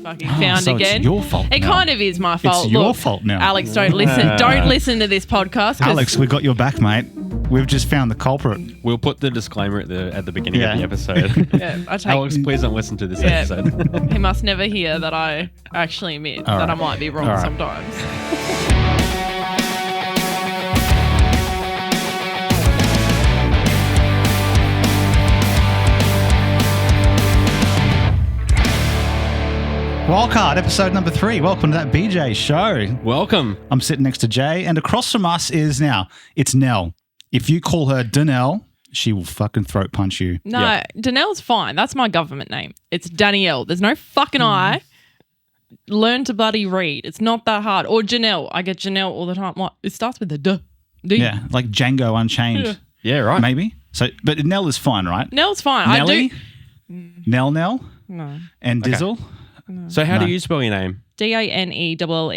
fucking found so again. It's your fault. It kind of is my fault. It's your fault now. Alex, don't listen. Don't listen to this podcast. Alex, we got your back, mate. We've just found the culprit. We'll put the disclaimer at the beginning of the episode. Alex, please don't listen to this episode. He must never hear that I actually admit that I might be wrong sometimes. Wildcard, episode number 3. Welcome to that BJ show. Welcome. I'm sitting next to Jay, and across from us is it's Nell. If you call her Danelle, she will fucking throat punch you. No, Danelle's fine. That's my government name. It's Danielle. There's no fucking I. Learn to bloody read. It's not that hard. Or Janelle. I get Janelle all the time. What? It starts with a duh. Yeah, like Django Unchained. Yeah, right. Maybe. So, but Nell is fine, right? Nell's fine. Nelly? I do. Nell? No. And Dizzle? No. So how do you spell your name? Danelle.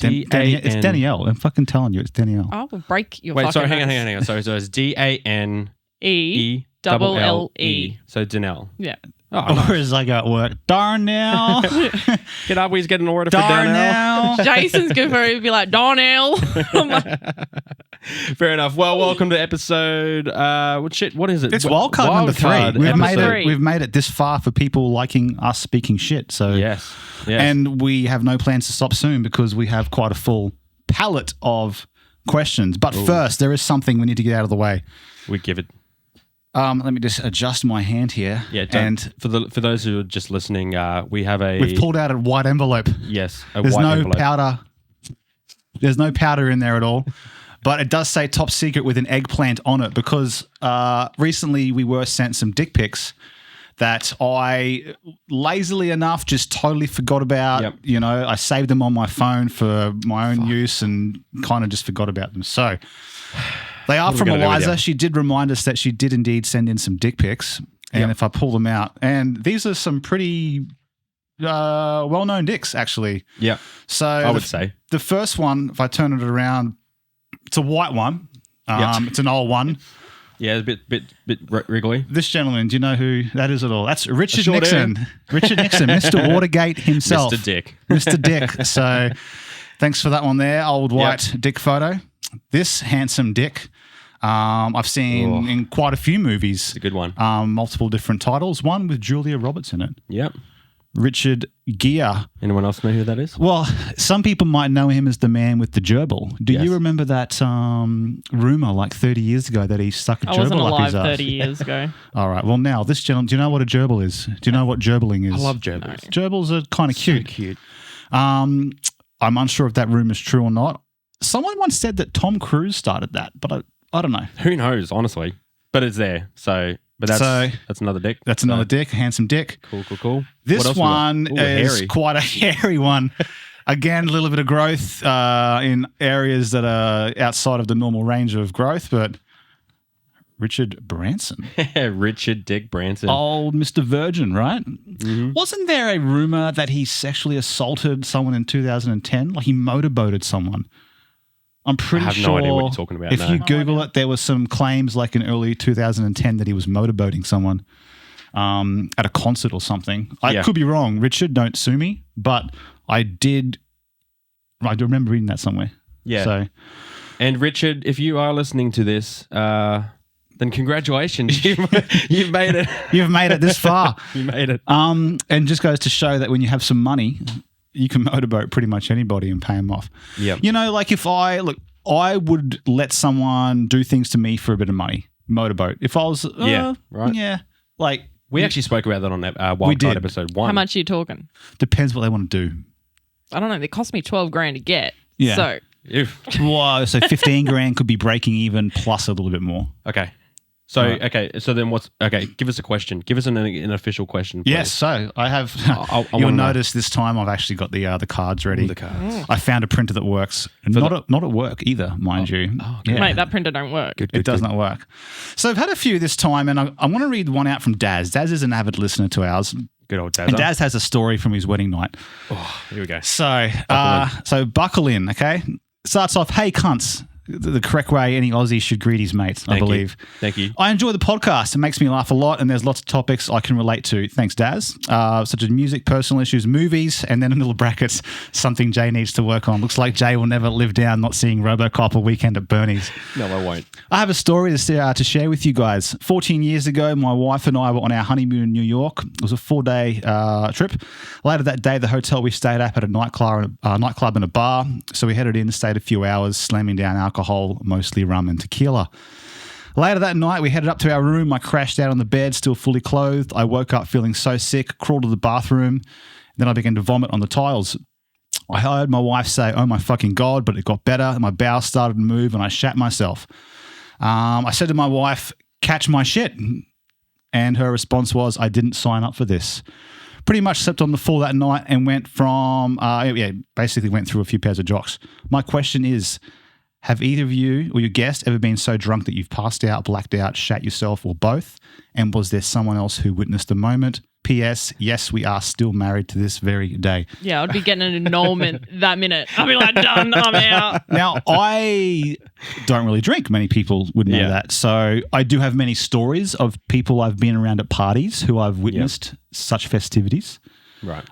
It's Danielle. I'm fucking telling you, it's Danielle. I will break your Wait, fucking sorry, hang nose. on. So it's DANELLE. E. So Danelle. Yeah. Oh, Or as I go at work, Darnell. Get up, he's getting an order for Darnell. Jason's going to be like, Darnell. Fair enough. Well, welcome to episode. What is it? It's wildcard number 3. Wildcard We've made it this far for people liking us speaking shit. So yes. And we have no plans to stop soon because we have quite a full palette of questions. But first, there is something we need to get out of the way. We give it. Let me just adjust my hand here. Yeah, and for those who are just listening, we've pulled out a white envelope. Yes, There's no powder. There's no powder in there at all. But it does say top secret with an eggplant on it because recently we were sent some dick pics that I lazily enough just totally forgot about. Yep. You know, I saved them on my phone for my own use and kind of just forgot about them. So they are from Eliza. She did remind us that she did indeed send in some dick pics. And if I pull them out, and these are some pretty well-known dicks, actually. Yeah. So I would say the first one, if I turn it around, it's a white one. It's an old one. Yeah, it's a bit wriggly. This gentleman, do you know who that is at all? That's Richard Nixon. Richard Nixon, Mr. Watergate himself. Mr. Dick. Mr. Dick. So thanks for that one there, old white dick photo. This handsome dick, I've seen in quite a few movies. It's a good one. Multiple different titles. One with Julia Roberts in it. Yep. Richard Gere. Anyone else know who that is? Well, some people might know him as the man with the gerbil. Do you remember that rumor like 30 years ago that he stuck a gerbil up his ass? I wasn't alive 30 years ago. All right. Well, now this gentleman, do you know what a gerbil is? Do you know what gerbiling is? I love gerbils. Gerbils are kind of cute. So cute. I'm unsure if that rumor is true or not. Someone once said that Tom Cruise started that, but I don't know. Who knows, honestly? But it's there. But that's another dick. That's another dick, a handsome dick. Cool. This one is quite a hairy one. Again, a little bit of growth in areas that are outside of the normal range of growth, but Richard Branson. Richard Dick Branson. Old Mr. Virgin, right? Mm-hmm. Wasn't there a rumor that he sexually assaulted someone in 2010? Like he motorboated someone? I'm pretty sure. I have no idea what you're talking about. If you Google it, there were some claims like in early 2010 that he was motorboating someone at a concert or something. I could be wrong. Richard, don't sue me, but I do remember reading that somewhere. Yeah. So, and Richard, if you are listening to this, then congratulations. You've made it. You've made it this far. You made it. And just goes to show that when you have some money, you can motorboat pretty much anybody and pay them off. Yeah. You know, like I would let someone do things to me for a bit of money. Motorboat. If I was, right. Yeah. Like we actually spoke about that on that Wildcard episode 1. How much are you talking? Depends what they want to do. I don't know. They cost me $12,000 to get. Yeah. So. Well, so 15 grand could be breaking even plus a little bit more. Okay. So, so then give us a question. Give us an official question, please. Yes, so I have, you'll notice this time I've actually got the cards ready. The cards. I found a printer that works. Not at work either, mind you. Oh, okay. Mate, that printer don't work. It does not work. So I've had a few this time, and I want to read one out from Daz. Daz is an avid listener to ours. Good old Daz. And Daz has a story from his wedding night. Oh, here we go. So buckle in, okay? Starts off, hey cunts, the correct way any Aussie should greet his mates, I believe. Thank you. I enjoy the podcast. It makes me laugh a lot, and there's lots of topics I can relate to. Thanks, Daz. Such as music, personal issues, movies, and then in little brackets, something Jay needs to work on. Looks like Jay will never live down not seeing RoboCop or Weekend at Bernie's. No, I won't. I have a story to share with you guys. 14 years ago, my wife and I were on our honeymoon in New York. It was a 4-day trip. Later that day, the hotel we stayed at had a nightclub and a bar. So we headed in, stayed a few hours, slamming down alcohol, mostly rum and tequila. Later that night, we headed up to our room. I crashed out on the bed, still fully clothed. I woke up feeling so sick, crawled to the bathroom. Then I began to vomit on the tiles. I heard my wife say, "Oh my fucking God," but it got better. My bowels started to move and I shat myself. I said to my wife, "Catch my shit." And her response was, "I didn't sign up for this." Pretty much slept on the floor that night and went from, basically went through a few pairs of jocks. My question is, have either of you or your guest ever been so drunk that you've passed out, blacked out, shat yourself, or both? And was there someone else who witnessed the moment? P.S. Yes, we are still married to this very day. Yeah, I'd be getting an annulment that minute. I'd be like, done, I'm out. Now, I don't really drink. Many people would know that. So I do have many stories of people I've been around at parties who I've witnessed such festivities. Right.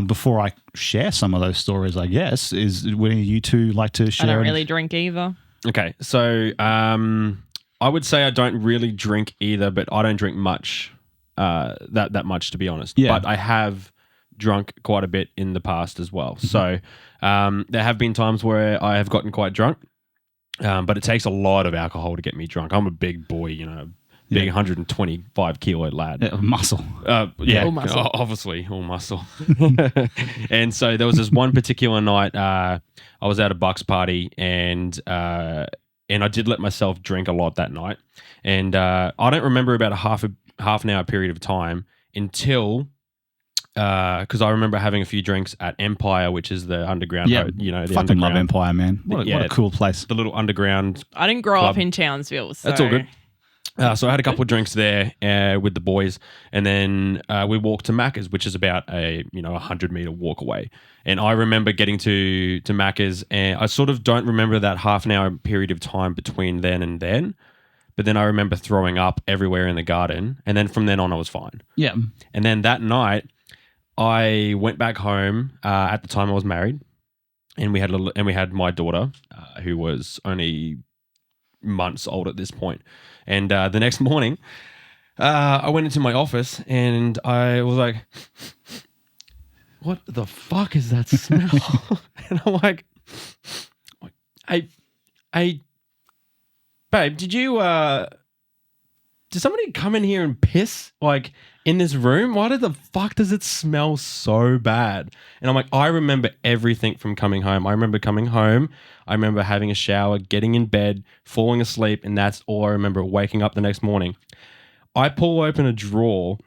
Before I share some of those stories, I guess, would any of you two like to share? I don't really drink either. Okay, so I would say I don't really drink either, but I don't drink much. That much, to be honest. Yeah. But I have drunk quite a bit in the past as well. So there have been times where I have gotten quite drunk, but it takes a lot of alcohol to get me drunk. I'm a big boy, big 125 kilo lad. Muscle. All muscle. Obviously, all muscle. And so there was this one particular night, I was at a Bucks party and I did let myself drink a lot that night. And I don't remember about a half an hour period of time until because I remember having a few drinks at Empire, which is the underground. Yeah, the fucking love Empire, man. What a cool place. The little underground. I didn't grow club. up in Townsville, so That's all good. So I had a couple of drinks there with the boys, and then we walked to Macca's, which is about a 100-meter walk away. And I remember getting to Macca's, and I sort of don't remember that half an hour period of time between then and then. But then I remember throwing up everywhere in the garden, and then from then on I was fine. Yeah. And then that night, I went back home. At the time, I was married, and we had my daughter, who was only months old at this point. And the next morning, I went into my office, and I was like, "What the fuck is that smell?" And I'm like, "Hey, babe, did somebody come in here and piss in this room? Why the fuck does it smell so bad?" And I'm like, I remember everything from coming home. I remember coming home. I remember having a shower, getting in bed, falling asleep, and that's all I remember. Waking up the next morning. I pull open a drawer,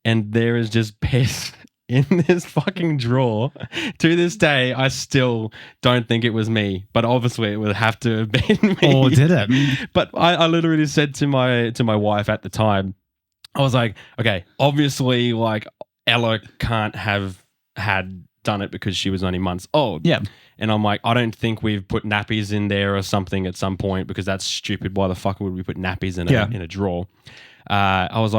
and there is just piss in this fucking drawer. To this day, I still don't think it was me, but obviously it would have to have been me. Or did it? But I literally said to my wife at the time, I was like, okay, obviously Ella can't have done it because she was only months old. Yeah. And I'm like, I don't think we've put nappies in there or something at some point because that's stupid. Why the fuck would we put nappies in a drawer? I was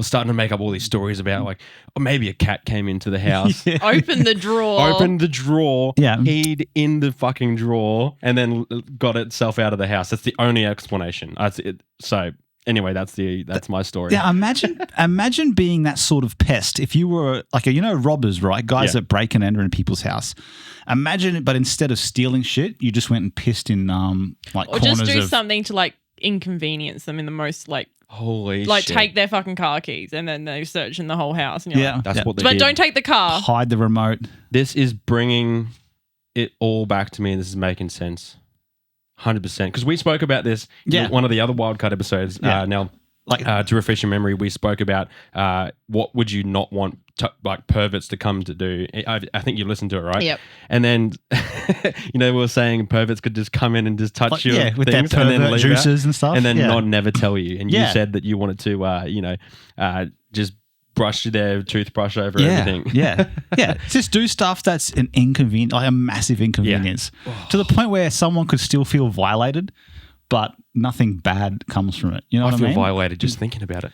starting to make up all these stories about maybe a cat came into the house. Opened the drawer. Yeah. Peed in the fucking drawer and then got itself out of the house. That's the only explanation. That's it. So anyway, that's my story. Yeah, imagine being that sort of pest. If you were robbers, right? Guys that break and enter in people's house. Imagine it, but instead of stealing shit, you just went and pissed in or corners just do something to inconvenience them in the most holy shit. Take their fucking car keys and then they're searching the whole house. And you're That's what they but did. don't take the car. Hide the remote. This is bringing it all back to me, and this is making sense. 100%. Because we spoke about this in one of the other Wildcard episodes. Now, to refresh your memory, we spoke about what would you not want perverts to come to do. I think you listened to it, right? Yep. And then, we were saying perverts could just come in and just touch your with things their and then pervert leave juices out, and stuff. and then never tell you. And you said that you wanted to, just brush their toothbrush over Yeah, everything. yeah. Just do stuff that's an inconvenience, like a massive inconvenience, to the point where someone could still feel violated, but nothing bad comes from it. You know what I feel mean? violated just thinking about it.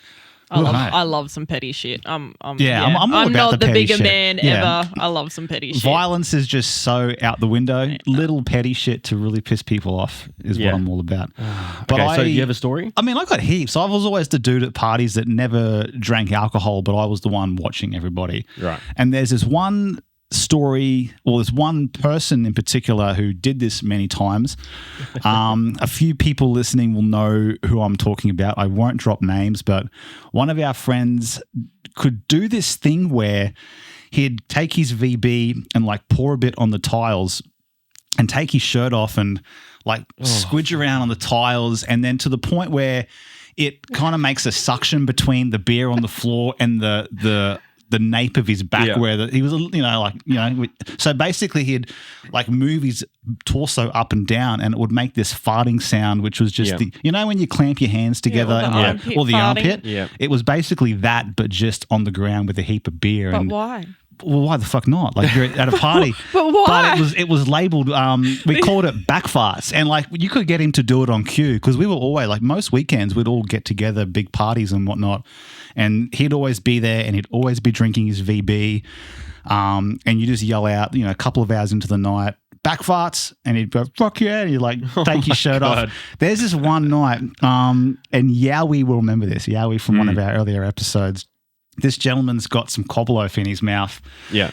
I love some petty shit. I'm all about not the the petty bigger shit. man Yeah. ever. I love some petty shit. Violence is just so out the window. Little petty shit to really piss people off is what I'm all about. But Okay, so do you have a story? I mean, I got heaps. I was always the dude at parties that never drank alcohol, but I was the one watching everybody. Right. And there's this one story, or there's one person in particular who did this many times. A few people listening will know who I'm talking about. I won't drop names, but one of our friends could do this thing where he'd take his VB and like pour a bit on the tiles and take his shirt off and like squidge around on the tiles, and then to the point where it kind of makes a suction between the beer on the floor and the nape of his back, where he was, so basically he'd like move his torso up and down, and it would make this farting sound, which was just when you clamp your hands together or the armpit, it was basically that, but just on the ground with a heap of beer. But why? Well, why the fuck not? Like, you're at a party. But why? But it was labeled, we called it back farts. And like, you could get him to do it on cue, because we were always, like, most weekends we'd all get together, big parties and whatnot. And he'd always be there, and he'd always be drinking his VB. And you just yell out, a couple of hours into the night, back farts, and he'd go, fuck yeah, and you like take your shirt off. There's this one night, and Yowie will remember this, Yowie from one of our earlier episodes. This gentleman's got some cob loaf in his mouth,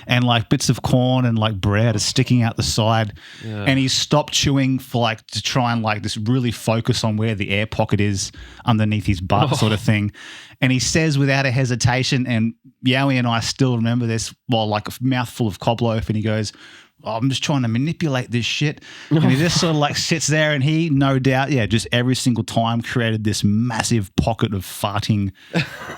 and like bits of corn and like bread are sticking out the side, and he's stopped chewing for like to try and like just really focus on where the air pocket is underneath his butt, sort of thing. And he says without a hesitation, and Yowie and I still remember this, while like a mouthful of cob loaf, and he goes, I'm just trying to manipulate this shit. And he just sort of like sits there, and he, no doubt, just every single time created this massive pocket of farting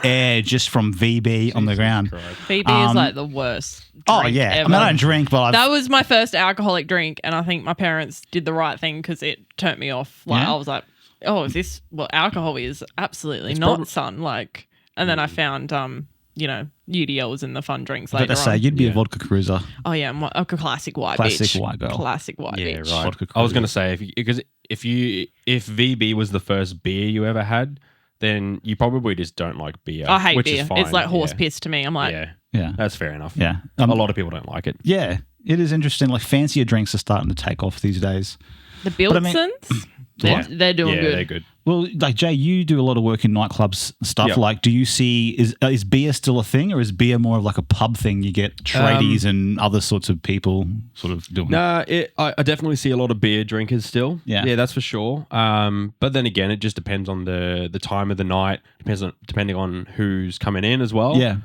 air just from VB on the ground. VB is like the worst drink ever. I mean, I don't drink, but that was my first alcoholic drink, and I think my parents did the right thing because it turned me off. Like, I was like, oh, is this what alcohol is? Absolutely not, son. Like, and then I found UDLs and the fun drinks later on. You'd be a vodka cruiser. Oh yeah, a classic white Classic bitch. white girl. Classic white bitch. Right. Vodka I was cruiser. going to say, if VB was the first beer you ever had, then you probably just don't like beer. I hate which beer. Is fine. It's like horse piss to me. I'm like, Yeah. that's fair enough. Yeah. A lot of people don't like it. Yeah. It is interesting. Like, fancier drinks are starting to take off these days. the Biltsons, they're doing good. They're good. Well, like, Jay, you do a lot of work in nightclubs stuff. Yep. Like, do you see, is beer still a thing, or is beer more of like a pub thing? You get tradies and other sorts of people sort of doing it? I definitely see a lot of beer drinkers still. Yeah, that's for sure. But then again, it just depends on the time of the night. Depending on who's coming in as well. Yeah.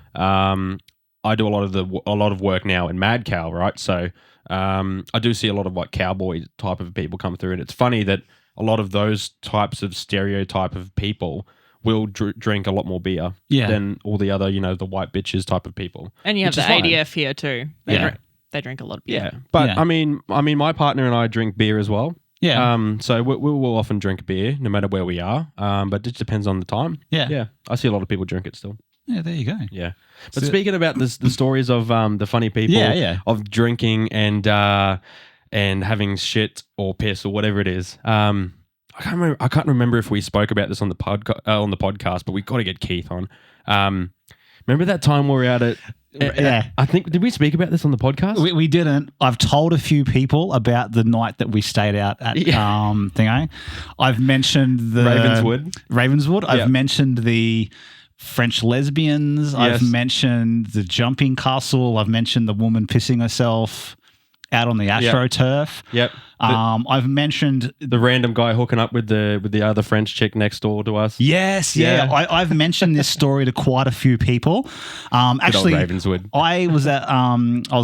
I do a lot of work now in Mad Cow, right? So I do see a lot of like cowboy type of people come through, and it's funny that a lot of those types of stereotype of people will drink a lot more beer than all the other, the white bitches type of people. And you have the ADF here too. They drink a lot of beer. Yeah, but I mean, my partner and I drink beer as well. Yeah. So we will often drink beer no matter where we are. But it just depends on the time. Yeah. Yeah. I see a lot of people drink it still. Yeah, there you go. Yeah. But speaking about the stories of the funny people of drinking and having shit or piss or whatever it is. I can't remember if we spoke about this on the podcast, but we got to get Keith on. Remember that time we were out at I think, did we speak about this on the podcast? We didn't. I've told a few people about the night that we stayed out at Thingo. I've mentioned the Ravenswood. I've mentioned the French lesbians. I've mentioned the jumping castle. I've mentioned the woman pissing herself out on the AstroTurf. Yep. I've mentioned the random guy hooking up with the other French chick next door to us. Yes, I've mentioned this story to quite a few people. Actually, Ravenswood. I was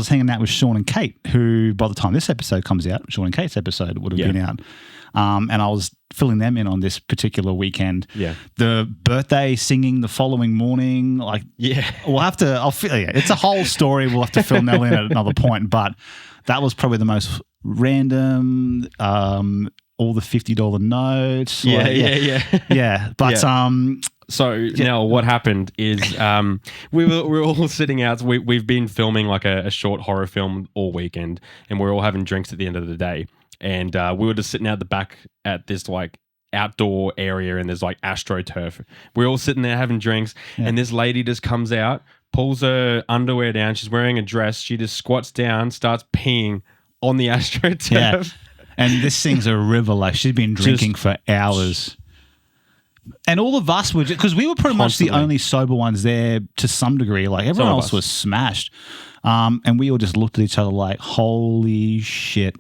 hanging out with Sean and Kate, who by the time this episode comes out, Sean and Kate's episode would have been out. And I was filling them in on this particular weekend. Yeah. The birthday singing the following morning, it's a whole story. We'll have to fill Nell in at another point, but that was probably the most random, all the $50 notes. Yeah. Yeah. But So now what happened is we were all sitting out. We've been filming like a short horror film all weekend, and we're all having drinks at the end of the day. And we were just sitting out the back at this like outdoor area, and there's like AstroTurf. We're all sitting there having drinks, and this lady just comes out, pulls her underwear down. She's wearing a dress. She just squats down, starts peeing on the AstroTurf. Yeah. And this thing's a river. Like she'd been drinking for hours. And all of us were, because we were pretty much the only sober ones there to some degree. Like everyone else was smashed. And we all just looked at each other like, holy shit.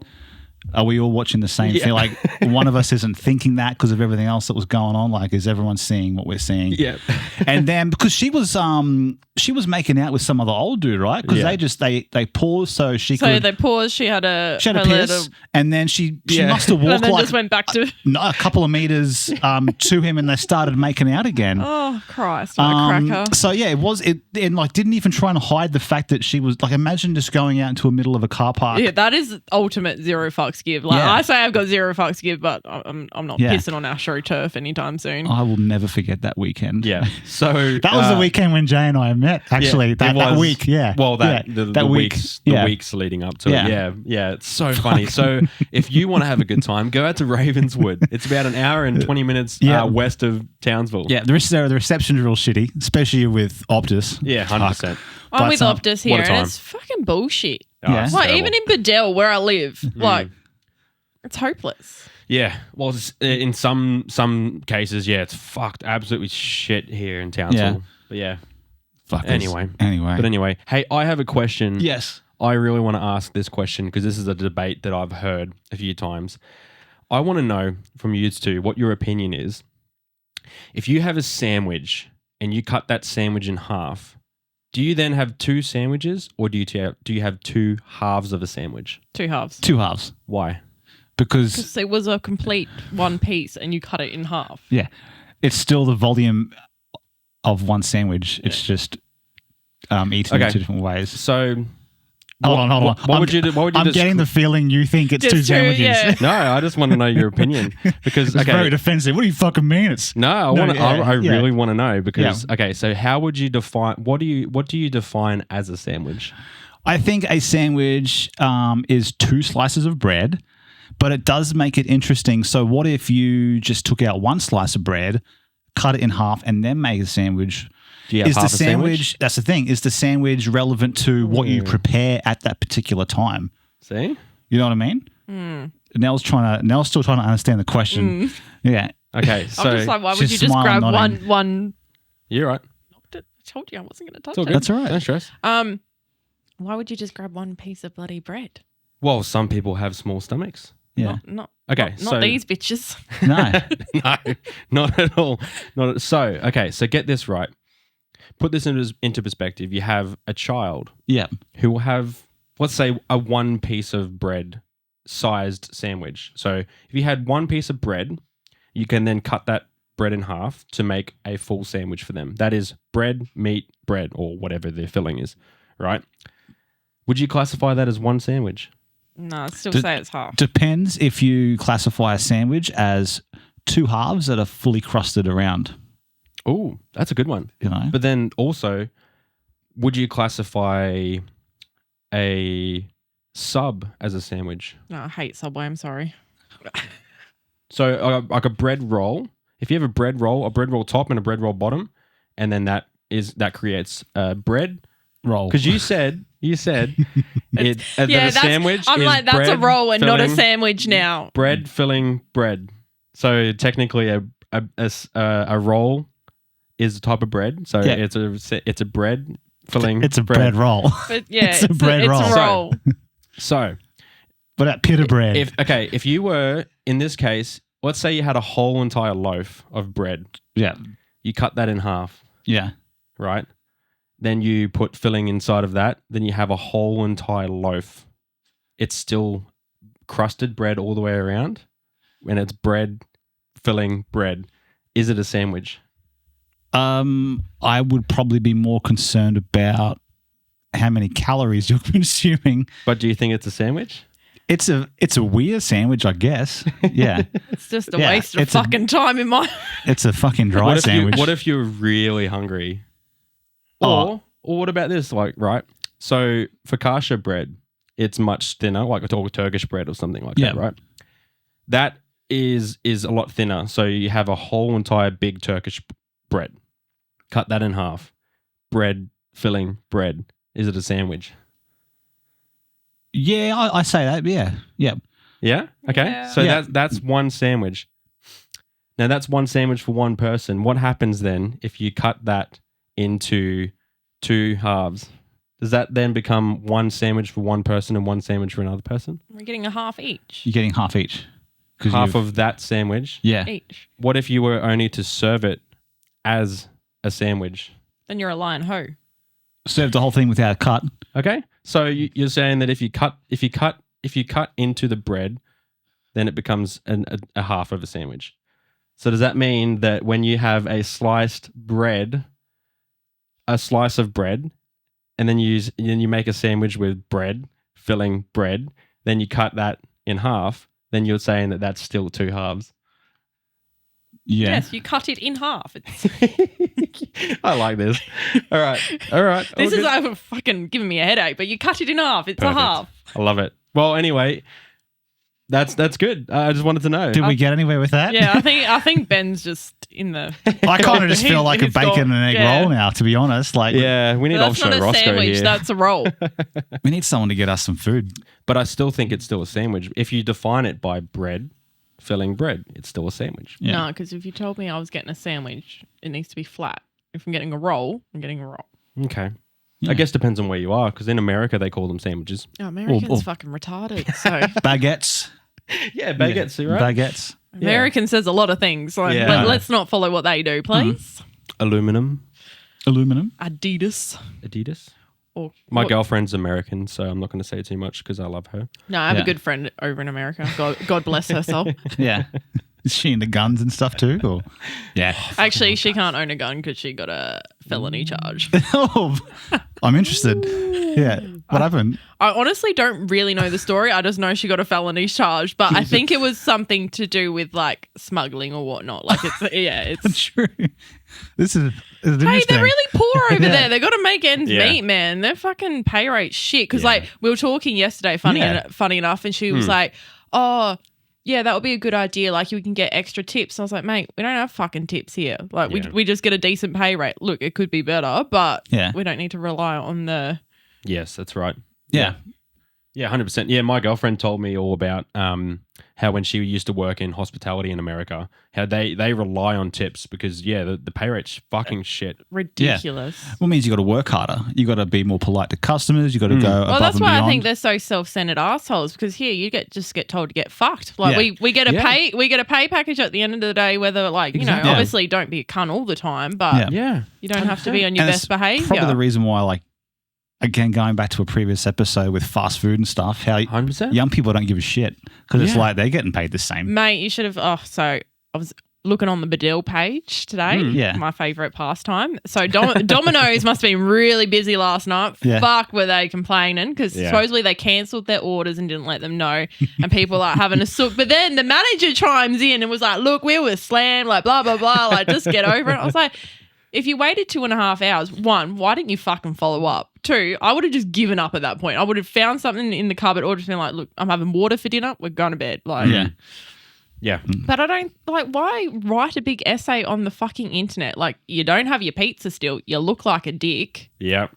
Are we all watching the same thing? Like one of us isn't thinking that because of everything else that was going on. Like, is everyone seeing what we're seeing? Yeah. And then because she was making out with some other old dude, right? Because they paused so she could. So they paused. She had a piss, and then she must have walked and then like just went back to a couple of meters to him, and they started making out again. Oh Christ! What a cracker. So yeah, it and like didn't even try and hide the fact that she was like. Imagine just going out into the middle of a car park. Yeah, that is ultimate zero fucks give. Like I say, I've got zero fucks give, but I'm not pissing on AstroTurf anytime soon. I will never forget that weekend. Yeah. So that was the weekend when Jay and I met. Actually, that week. Yeah. Well, the weeks leading up to it. Yeah. It's so funny. So if you want to have a good time, go out to Ravenswood. It's about an hour and 20 minutes west of Townsville. Yeah. The reception's real shitty, especially with Optus. Yeah, 100%. I'm with Optus here, and it's fucking bullshit. Oh, yeah. Like even in Bedell, where I live, like it's hopeless. Yeah, well, in some cases, it's fucked absolutely shit here in Townsville. Yeah. But Anyway. Hey, I have a question. Yes. I really want to ask this question because this is a debate that I've heard a few times. I want to know from you two what your opinion is. If you have a sandwich and you cut that sandwich in half, do you then have two sandwiches, or do you have two halves of a sandwich? Two halves. Two halves. Why? Because it was a complete one piece and you cut it in half. Yeah. It's still the volume of one sandwich. It's just eaten in two different ways. So hold on. What would you do? I'm getting the feeling you think it's two sandwiches. Yeah. No, I just want to know your opinion because it's very defensive. What do you fucking mean? I really want to know because so how would you define what do you define as a sandwich? I think a sandwich is two slices of bread, but it does make it interesting. So what if you just took out one slice of bread, cut it in half, and then make a sandwich? Do you have half a sandwich? That's the thing. Is the sandwich relevant to what you prepare at that particular time? See? You know what I mean? Mm. Nell's still trying to understand the question. Yeah. Okay. So I'm just like, why would you just grab one? You're right. I told you I wasn't going to touch it. That's all right. Don't stress. Why would you just grab one piece of bloody bread? Well, some people have small stomachs. Yeah. Not these bitches. No. No, not at all. So get this right. Put this into perspective. You have a child who will have, let's say, a one piece of bread sized sandwich. So if you had one piece of bread, you can then cut that bread in half to make a full sandwich for them. That is bread, meat, bread, or whatever their filling is, right? Would you classify that as one sandwich? No, I'd still say it's half. Depends if you classify a sandwich as two halves that are fully crusted around. Oh, that's a good one. You know? But then also, would you classify a sub as a sandwich? No, I hate Subway. I'm sorry. So like a bread roll. If you have a bread roll top and a bread roll bottom, and then that creates a bread roll. Because you said that a sandwich. I'm is like, that's bread a roll and not a filling sandwich now. Bread filling bread. So technically, a roll is a type of bread. So it's a bread filling. It's a bread roll. But yeah, it's a bread roll. It's a roll. So, but that pita bread. If you were in this case, let's say you had a whole entire loaf of bread. Yeah. You cut that in half. Yeah. Right. Then you put filling inside of that. Then you have a whole entire loaf. It's still crusted bread all the way around. And it's bread, filling, bread. Is it a sandwich? I would probably be more concerned about how many calories you're consuming. But do you think it's a sandwich? It's a weird sandwich, I guess. Yeah. It's just a waste of fucking time in my. It's a fucking dry sandwich. What if you're really hungry? Or what about this? Like, right? So focaccia bread, it's much thinner, like a Turkish bread or something like that, right? That is a lot thinner. So you have a whole entire big Turkish bread. Cut that in half. Bread, filling, bread. Is it a sandwich? Yeah, I say that. Yeah. Yep. Yeah? Okay. Yeah. So that's one sandwich. Now that's one sandwich for one person. What happens then if you cut that into 2 halves? Does that then become one sandwich for one person and one sandwich for another person? We're getting a half each. You're getting half each. Half of that sandwich? Yeah. Each. What if you were only to serve it as a sandwich? Then you're a lion ho. Serve the whole thing without a cut. Okay. So you're saying that if you cut into the bread, then it becomes a half of a sandwich. So does that mean that when you have a slice of bread, and then you make a sandwich with bread, filling bread, then you cut that in half, then you're saying that that's still 2 halves? Yeah. Yes, you cut it in half. I like this. All right. This is like fucking giving me a headache, but you cut it in half. It's Perfect. a half. I love it. Well, anyway, that's good. I just wanted to know. Did we get anywhere with that? Yeah, I think Ben's just in the. I kind of just feel like a he's bacon and egg roll now, to be honest. Like, Yeah, we need That's offshore not a Roscoe sandwich. here. That's a roll. we need someone to get us some food. But I still think it's still a sandwich. If you define it by bread, filling bread, it's still a sandwich. Yeah. No, because if you told me I was getting a sandwich, it needs to be flat. If I'm getting a roll, I'm getting a roll. Okay. Yeah. I guess depends on where you are, because in America they call them sandwiches. Oh, Americans Or- fucking retarded. So Baguettes. Yeah, baguettes, right? Baguettes. American says a lot of things. Like, Yeah. let's not follow what they do, please. Aluminum, Aluminum. Adidas. Adidas. Or My what- girlfriend's American, so I'm not going to say too much because I love her. No, I have Yeah. a good friend over in America. God bless her soul. Yeah. Is she into guns and stuff too? Or? Yeah. Actually, she can't own a gun because she got a felony charge. Oh, I'm interested. Yeah. What happened? I honestly don't really know the story. I just know she got a felony charge, but I think it was something to do with like smuggling or whatnot. Like it's True. This is Hey, interesting. they're really poor over Yeah. there. They got to make ends Yeah. meet, man. Their fucking pay rate shit. Because Yeah. like we were talking yesterday, funny enough, and she was like, "Oh, yeah, that would be a good idea. Like you can get extra tips." I was like, "Mate, we don't have fucking tips here. Like Yeah. we just get a decent pay rate. Look, it could be better, but Yeah. we don't need to rely on the." Yes, that's right. Yeah. Yeah, 100%. Yeah, my girlfriend told me all about how when she used to work in hospitality in America, how they rely on tips because, the pay rate's fucking shit. Ridiculous. Well, it means you got to work harder. You got to be more polite to customers. You got to go above Well, that's and why beyond. I think they're so self-centered assholes. Because here you just get told to get fucked. Like Yeah. we get a Yeah. pay package at the end of the day. Whether like Exactly. Yeah. obviously don't be a cunt all the time, but Yeah. you don't have to be on your And best it's behavior. Probably the reason why, like, again, going back to a previous episode with fast food and stuff, how 100%. young people don't give a shit because it's Yeah. like they're getting paid the same. Mate, you should have. Oh, so I was looking on the Badil page today. Yeah. My favourite pastime. So Domino's must have been really busy last night. Yeah. Fuck, were they complaining? Because Yeah. supposedly they cancelled their orders and didn't let them know. And people are having a sook. But then the manager chimes in and was like, "Look, we were slammed, like blah, blah, blah. Like, just get over it." I was like, if you waited 2.5 hours, one, why didn't you fucking follow up? Two, I would have just given up at that point. I would have found something in the cupboard or just been like, "Look, I'm having water for dinner. We're going to bed." Like, Yeah. Yeah. but I don't like, why write a big essay on the fucking internet? Like, you don't have your pizza still. You look like a dick. Yeah.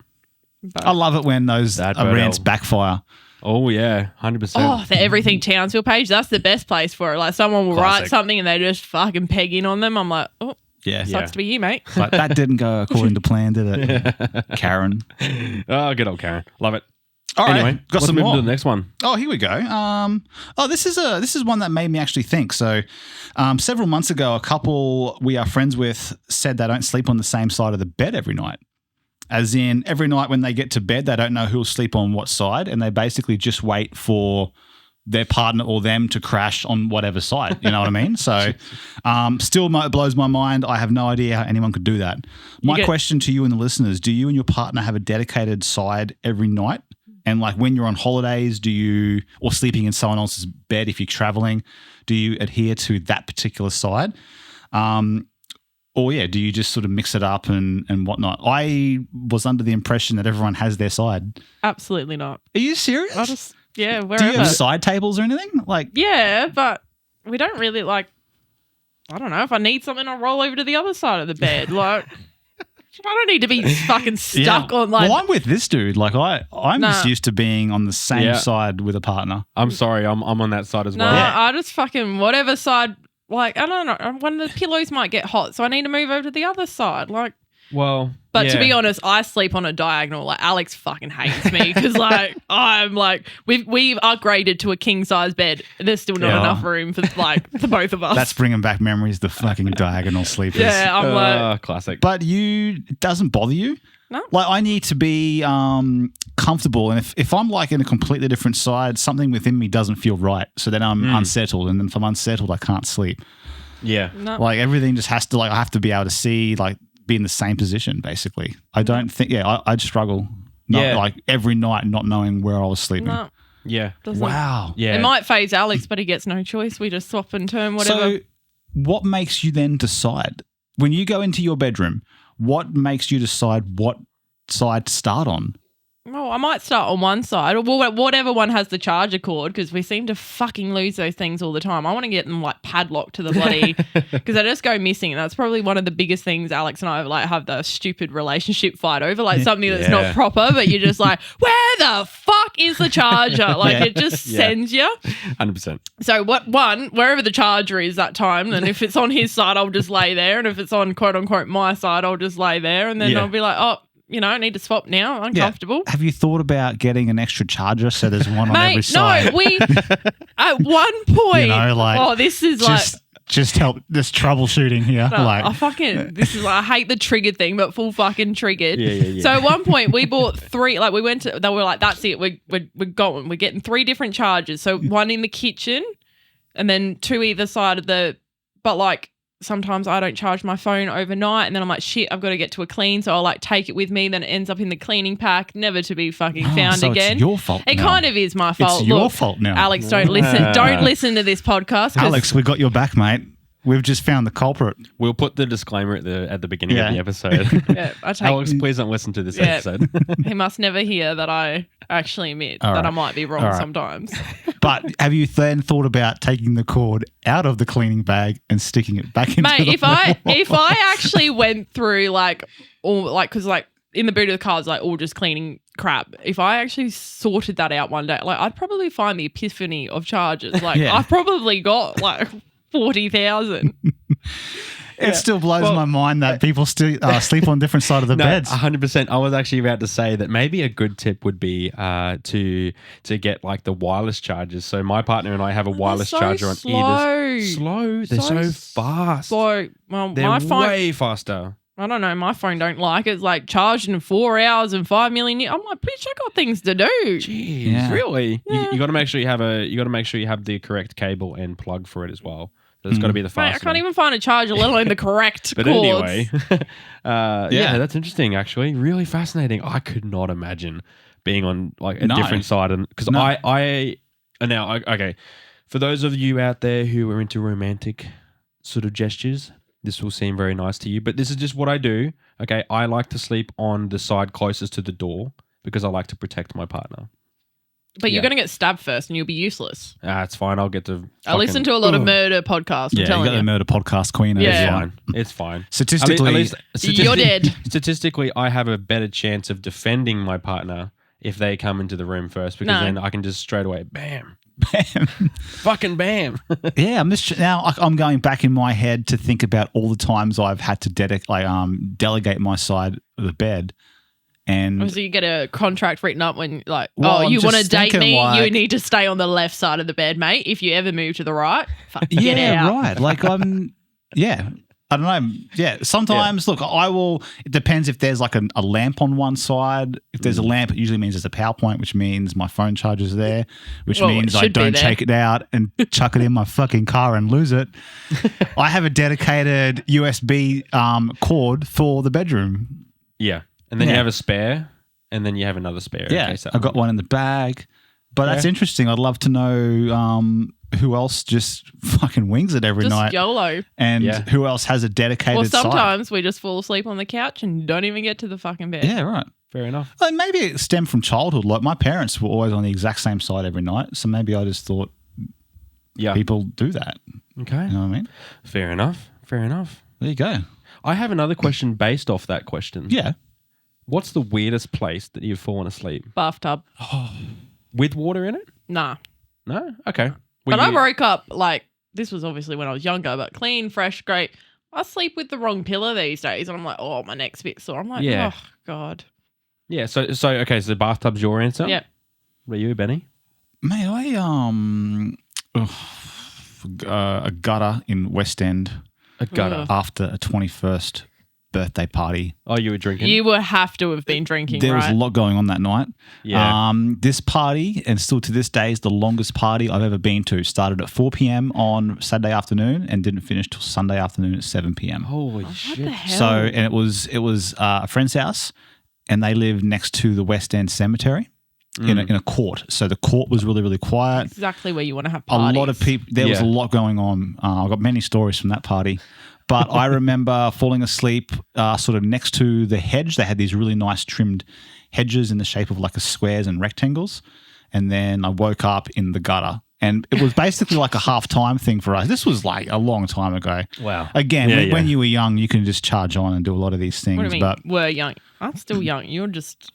But, I love it when those That rants Bodell. backfire. Oh, yeah. 100%. oh, the Everything Townsville page. That's the best place for it. Like, someone will write Classic. something and they just fucking peg in on them. I'm like, oh, Yeah. sucks to be you, mate. Like, that didn't go according to plan, did it? Karen. Oh, good old Karen. Love it. All right. Anyway, got let's some move more. to the next one. Oh, here we go. This is one that made me actually think. So, several months ago, a couple we are friends with said they don't sleep on the same side of the bed every night. As in, every night when they get to bed, they don't know who'll sleep on what side, and they basically just wait for their partner or them to crash on whatever side. You know what I mean? So, still blows my mind. I have no idea how anyone could do that. My question to you and the listeners: do you and your partner have a dedicated side every night? And like when you're on holidays, or sleeping in someone else's bed if you're traveling, do you adhere to that particular side? Or do you just sort of mix it up and whatnot? I was under the impression that everyone has their side. Absolutely not. Are you serious? I just, wherever. Do you have side tables or anything? Like, yeah, but we don't really like. I don't know, if I need something, I'll roll over to the other side of the bed. Like, I don't need to be fucking stuck on like. Well, I'm with this dude. Like, I'm just used to being on the same side with a partner. I'm sorry, I'm on that side as well. I just fucking whatever side. Like, I don't know, one of the pillows might get hot, so I need to move over to the other side. Like, but to be honest, I sleep on a diagonal. Like, Alex fucking hates me because, like, I'm like, we've upgraded to a king size bed. There's still not enough room for like the both of us. That's bringing back memories. The fucking diagonal sleepers. Yeah, I'm like classic. But it doesn't bother you? No. Like, I need to be comfortable, and if I'm like in a completely different side, something within me doesn't feel right. So then I'm unsettled, and then if I'm unsettled, I can't sleep. Yeah. No. Like, everything just has to, like, I have to be able to see, like, be in the same position, basically. I don't think, I'd struggle. Like, every night not knowing where I was sleeping. No. Yeah. Wow. Yeah. It might phase Alex, but he gets no choice. We just swap and turn, whatever. So what makes you then decide? When you go into your bedroom, what makes you decide what side to start on? Oh, I might start on one side, or whatever one has the charger cord, because we seem to fucking lose those things all the time. I want to get them like padlocked to the bloody, because they just go missing. And that's probably one of the biggest things Alex and I like have the stupid relationship fight over, like something that's not proper, but you're just like, where the fuck is the charger? Like it just sends you. 100%. So wherever the charger is that time, and if it's on his side, I'll just lay there, and if it's on quote unquote my side, I'll just lay there, and then I'll be like, oh, I need to swap now. Uncomfortable. Have you thought about getting an extra charger so there's one on every side? No, we at one point. This is just help this troubleshooting here. No, I hate the triggered thing, but full fucking triggered. Yeah. So at one point we bought 3. Like they were like, that's it. We're going. We're getting 3 different chargers. So one in the kitchen, and then 2 either side of the. But like. Sometimes I don't charge my phone overnight, and then I'm like, shit, I've got to get to a clean, so I'll like take it with me. Then it ends up in the cleaning pack, never to be fucking found again. It's your fault. It kind of is my fault. It's your fault now. Alex, don't listen. Don't listen to this podcast. Alex, we got your back, mate. We've just found the culprit. We'll put the disclaimer at the beginning of the episode. Alex, please don't listen to this episode. He must never hear that I actually admit that I might be wrong sometimes. But have you then thought about taking the cord out of the cleaning bag and sticking it back into the wall? If I actually went through because in the boot of the car, it's like all just cleaning crap. If I actually sorted that out one day, like I'd probably find the epiphany of charges. Like I've probably got like 40,000. It still blows my mind that people still sleep on different side of the beds. 100%. I was actually about to say that maybe a good tip would be to get like the wireless chargers. So my partner and I have a wireless charger on either. Slow. They're so fast. Slow. Well, they're my phone way faster. I don't know. My phone don't like it. It's like charged in 4 hours and 5 million. I'm like, bitch, I got things to do. Jeez, really? Yeah. You got to make sure you have the correct cable and plug for it as well. So it's got to be the fastest. I can't even find a charger, let alone the correct but cords. Anyway, that's interesting. Actually, really fascinating. I could not imagine being on like a different side, because okay. For those of you out there who are into romantic sort of gestures, this will seem very nice to you, but this is just what I do. Okay, I like to sleep on the side closest to the door because I like to protect my partner. But you're going to get stabbed first and you'll be useless. It's fine. I'll get to... I listen to a lot of murder podcasts. I'm telling you. You got the murder podcast queen. It's fine. Statistically, you're dead. Statistically, I have a better chance of defending my partner if they come into the room first, because then I can just straight away, bam. Fucking bam. I'm going back in my head to think about all the times I've had to delegate my side of the bed. And so you get a contract written up when you want to date me, you need to stay on the left side of the bed, mate. If you ever move to the right, get out. Right. Like I don't know. Yeah. Sometimes, look, I will. It depends if there's like a lamp on one side. If there's a lamp, it usually means there's a power point, which means my phone charger's there, which means I don't take it out and chuck it in my fucking car and lose it. I have a dedicated USB cord for the bedroom. Yeah. And then you have a spare, and then you have another spare. Yeah, in case that I got one in the bag. But that's interesting. I'd love to know who else just fucking wings it every night. Just YOLO. And who else has a dedicated site. Well, sometimes we just fall asleep on the couch and don't even get to the fucking bed. Yeah, right. Fair enough. Like maybe it stemmed from childhood. Like my parents were always on the exact same side every night. So maybe I just thought people do that. Okay. You know what I mean? Fair enough. Fair enough. There you go. I have another question based off that question. Yeah. What's the weirdest place that you've fallen asleep? Bathtub. With water in it? Nah. No? Okay. But I woke up, like, this was obviously when I was younger, but clean, fresh, great. I sleep with the wrong pillow these days, and I'm like, oh, my neck's a bit sore. I'm like, oh, God. Yeah, so okay, so the bathtub's your answer? Yeah. What about you, Benny? May I, a gutter in West End. A gutter. After a 21st birthday party. Oh, you were drinking? You would have to have been drinking, There right? was a lot going on that night. Yeah. This party, and still to this day, is the longest party I've ever been to. Started at 4 p.m. on Saturday afternoon and didn't finish till Sunday afternoon at 7 p.m. Holy What shit. the hell? So, and it was a friend's house, and they lived next to the West End Cemetery in a court. So the court was really, really quiet. Exactly where you want to have parties. A lot of people. There was a lot going on. I've got many stories from that party. But I remember falling asleep sort of next to the hedge. They had these really nice trimmed hedges in the shape of like a squares and rectangles. And then I woke up in the gutter. And it was basically like a half-time thing for us. This was like a long time ago. Wow. Again, when you were young, you can just charge on and do a lot of these things. What do you mean, but we're young? I'm still young. You're just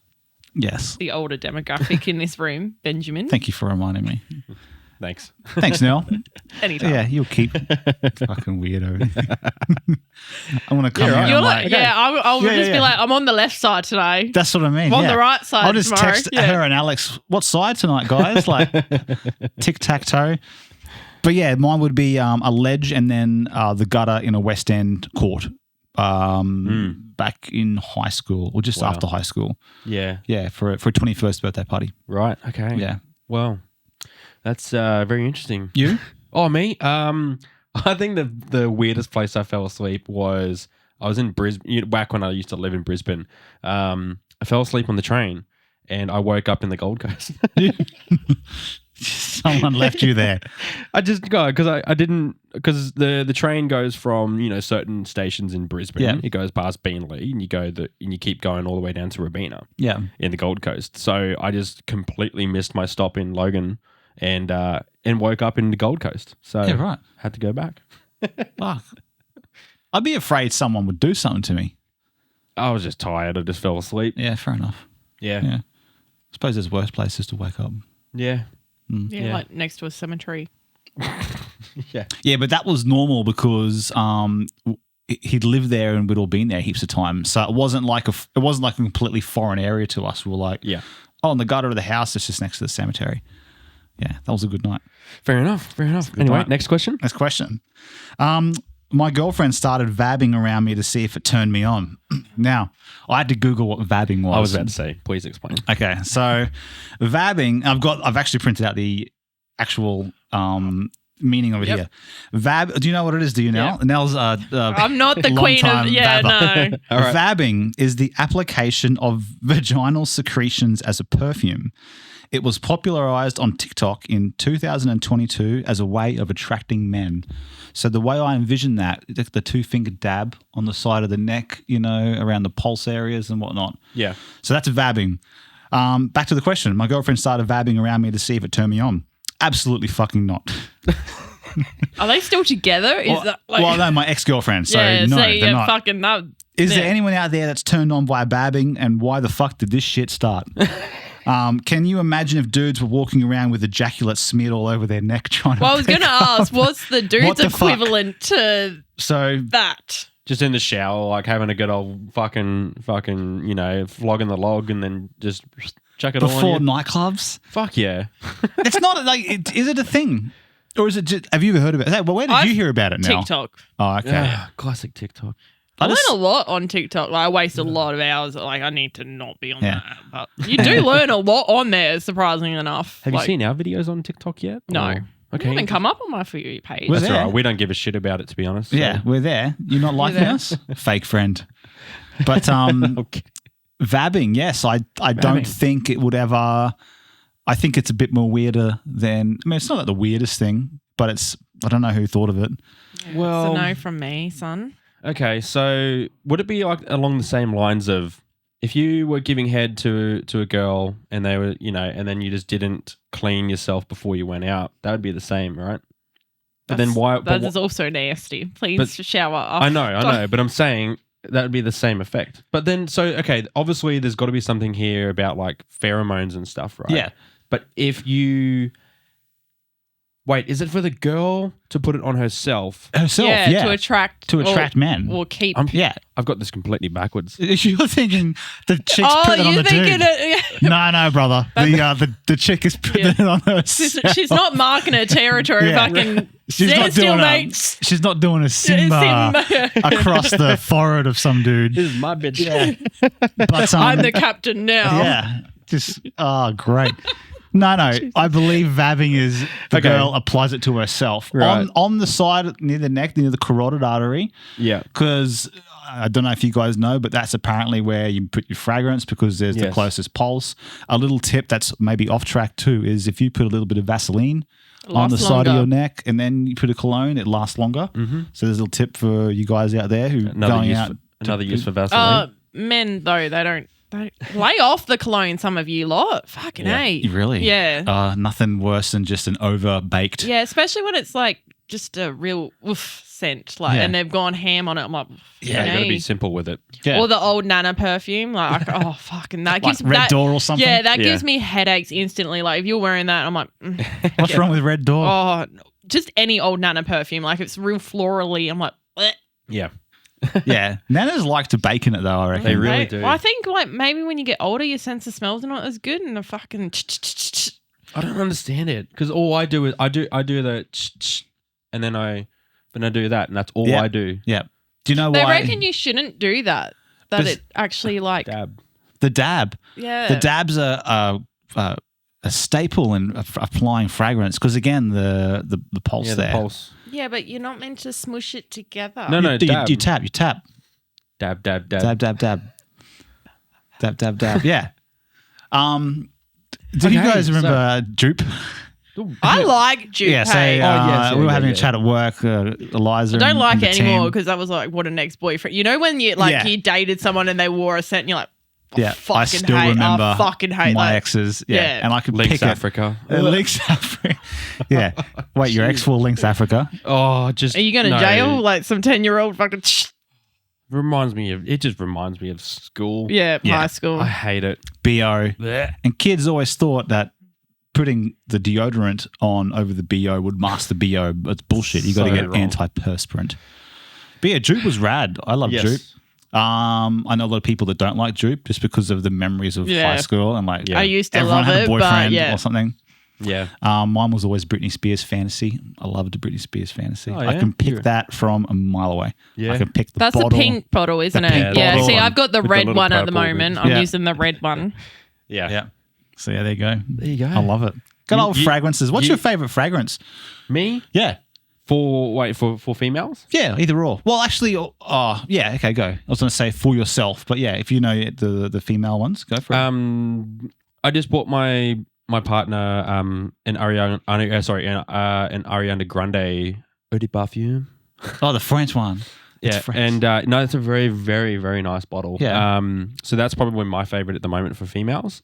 the older demographic in this room, Benjamin. Thank you for reminding me. Thanks. Thanks, Nell. Anytime. Yeah, you'll keep fucking weirdo. I want to come here. You're like, I'll just be like, I'm on the left side today. That's what I mean. I'm on the right side I'll just tomorrow. text her and Alex, what side tonight, guys? Like tic-tac-toe. But yeah, mine would be a ledge and then the gutter in a West End court back in high school or just after high school. Yeah. Yeah, for a 21st birthday party. Right. Okay. Yeah. Well, that's very interesting. You? Oh, me? I think the weirdest place I fell asleep was I was in Brisbane, back when I used to live in Brisbane. I fell asleep on the train and I woke up in the Gold Coast. Someone left you there. I just got because I didn't because the train goes from certain stations in Brisbane. Yeah. It goes past Beenleigh and you keep going all the way down to Robina. Yeah. In the Gold Coast. So I just completely missed my stop in Logan and woke up in the Gold Coast. So had to go back. Fuck. I'd be afraid someone would do something to me. I was just tired. I just fell asleep. Yeah, fair enough. Yeah. I suppose there's worse places to wake up. Yeah. Yeah, like next to a cemetery. Yeah, but that was normal because he'd lived there and we'd all been there heaps of time. So it wasn't like a completely foreign area to us. We were like, in the gutter of the house, it's just next to the cemetery. Yeah, that was a good night. Fair enough. Anyway, next question. Next question. My girlfriend started vabbing around me to see if it turned me on. Now, I had to Google what vabbing was. I was about to say, please explain. Okay, so vabbing, I've actually printed out the actual meaning of it here. Do you know what it is? Do you, Nell? Nell's I'm not the queen of no. All right. Vabbing is the application of vaginal secretions as a perfume. It was popularized on TikTok in 2022 as a way of attracting men. So the way I envision that, the two-finger dab on the side of the neck, around the pulse areas and whatnot. Yeah. So that's vabbing. Back to the question. My girlfriend started vabbing around me to see if it turned me on. Absolutely fucking not. Are they still together? Well, no, my ex-girlfriend. So no, they're not. Fucking no. Is there anyone out there that's turned on by vabbing, and why the fuck did this shit start? Can you imagine if dudes were walking around with ejaculate smeared all over their neck trying to... Well, I was going to ask, what's the dude's equivalent to that? Just in the shower, like having a good old fucking, flogging the log and then just chuck it all on you. Before nightclubs? Fuck yeah. It's not like... Is it a thing? Or is it just... Have you ever heard about it? Well, where did you hear about it now? TikTok. Oh, okay. Yeah, classic TikTok. I learn a lot on TikTok. Like, I waste a lot of hours. Like, I need to not be on that. But you do learn a lot on there, surprisingly enough. Have you seen our videos on TikTok yet? No. Or? Okay. They haven't come up on my For You page. That's all right. We don't give a shit about it, to be honest. Yeah, we're there. You're not liking us? Fake friend. But okay. Vabbing, yes. I don't think it would ever. I think it's a bit more weirder than. I mean, it's not like the weirdest thing, but it's. I don't know who thought of it. Yeah, well, it's a no from me, son. Okay, so would it be like along the same lines of if you were giving head to a girl and they were, and then you just didn't clean yourself before you went out, that would be the same, right? But then why? That is also nasty. Please shower off. I know, but I'm saying that would be the same effect. But then, obviously there's got to be something here about like pheromones and stuff, right? Yeah. But if you... Wait, is it for the girl to put it on herself? Yeah. To attract men. Or keep... I've got this completely backwards. You're thinking the chick's putting it on the dude. No, brother. The chick is putting it on herself. She's not marking her territory. Fucking mates. She's not doing a Simba across the forehead of some dude. This is my bitch. Yeah. But I'm the captain now. Yeah. Great. No. I believe vabbing is the girl applies it to herself on the side near the neck, near the carotid artery. Yeah. Because I don't know if you guys know, but that's apparently where you put your fragrance because there's the closest pulse. A little tip that's maybe off track too is if you put a little bit of Vaseline on the side of your neck and then you put a cologne, it lasts longer. Mm-hmm. So there's a little tip for you guys out there who another use for Vaseline. Men though, they don't lay off the cologne, some of you lot. Fucking hey. Really? Yeah. Nothing worse than just an over-baked. Yeah, especially when it's like just a real scent. And they've gone ham on it. I'm like, you got to be simple with it. Yeah. Or the old Nana perfume. Like, fucking that gives like Red Door or something? Yeah, that gives me headaches instantly. Like if you're wearing that, I'm like, what's wrong with Red Door? Oh, just any old Nana perfume. Like it's real florally. I'm like, bleh. Yeah. Yeah, Nanas like to bake in it though. I reckon they really do. Well, I think like maybe when you get older, your sense of smells are not as good, and the fucking. I don't understand it because all I do is I do the and then I do that, and that's all I do. Yeah. Do you know why? They reckon you shouldn't do that. That it actually like dab. The dab. Yeah. The dab's a staple in applying fragrance because again the pulse there. The pulse. Yeah, but you're not meant to smush it together. No, you tap. Dab. Dab. Yeah. Do you guys remember Droop? I like Droop. Yeah, we were having a chat at work. Eliza. I don't like it anymore because that was like what an ex-boyfriend. You know when you you dated someone and they wore a scent and you're like, I still remember hate my that. exes. Yeah, and I could Lynx pick Africa. Lynx Africa. Yeah. Wait, your ex wore Lynx Africa? Oh, are you going to jail like some 10-year-old fucking? It just reminds me of school. Yeah, high school. I hate it. BO. And kids always thought that putting the deodorant on over the BO would mask the BO. It's bullshit. You got to get antiperspirant. But yeah, Droop was rad. I love Droop. I know a lot of people that don't like Droop just because of the memories of high school and I used to everyone love had a boyfriend or something. Yeah. Mine was always Britney Spears Fantasy. I loved the Britney Spears Fantasy. Oh, yeah? I can pick that from a mile away. Yeah. I can pick the That's bottle. the pink bottle, isn't it? Yeah. See, I've got the red one at the moment. I'm Yeah. using the red one. Yeah. So yeah, there you go. There you go. I love it. Got old fragrances. What's your favorite fragrance? Me? Yeah. For females? Yeah, either or. Well, actually, yeah, okay, go. I was going to say for yourself, but yeah, if you know the female ones, go for it. I just bought my partner an Ariana Grande Eau de Parfum. Oh, the French one. Yeah, and no, it's a very, very, very nice bottle. Yeah. So that's probably my favorite at the moment for females.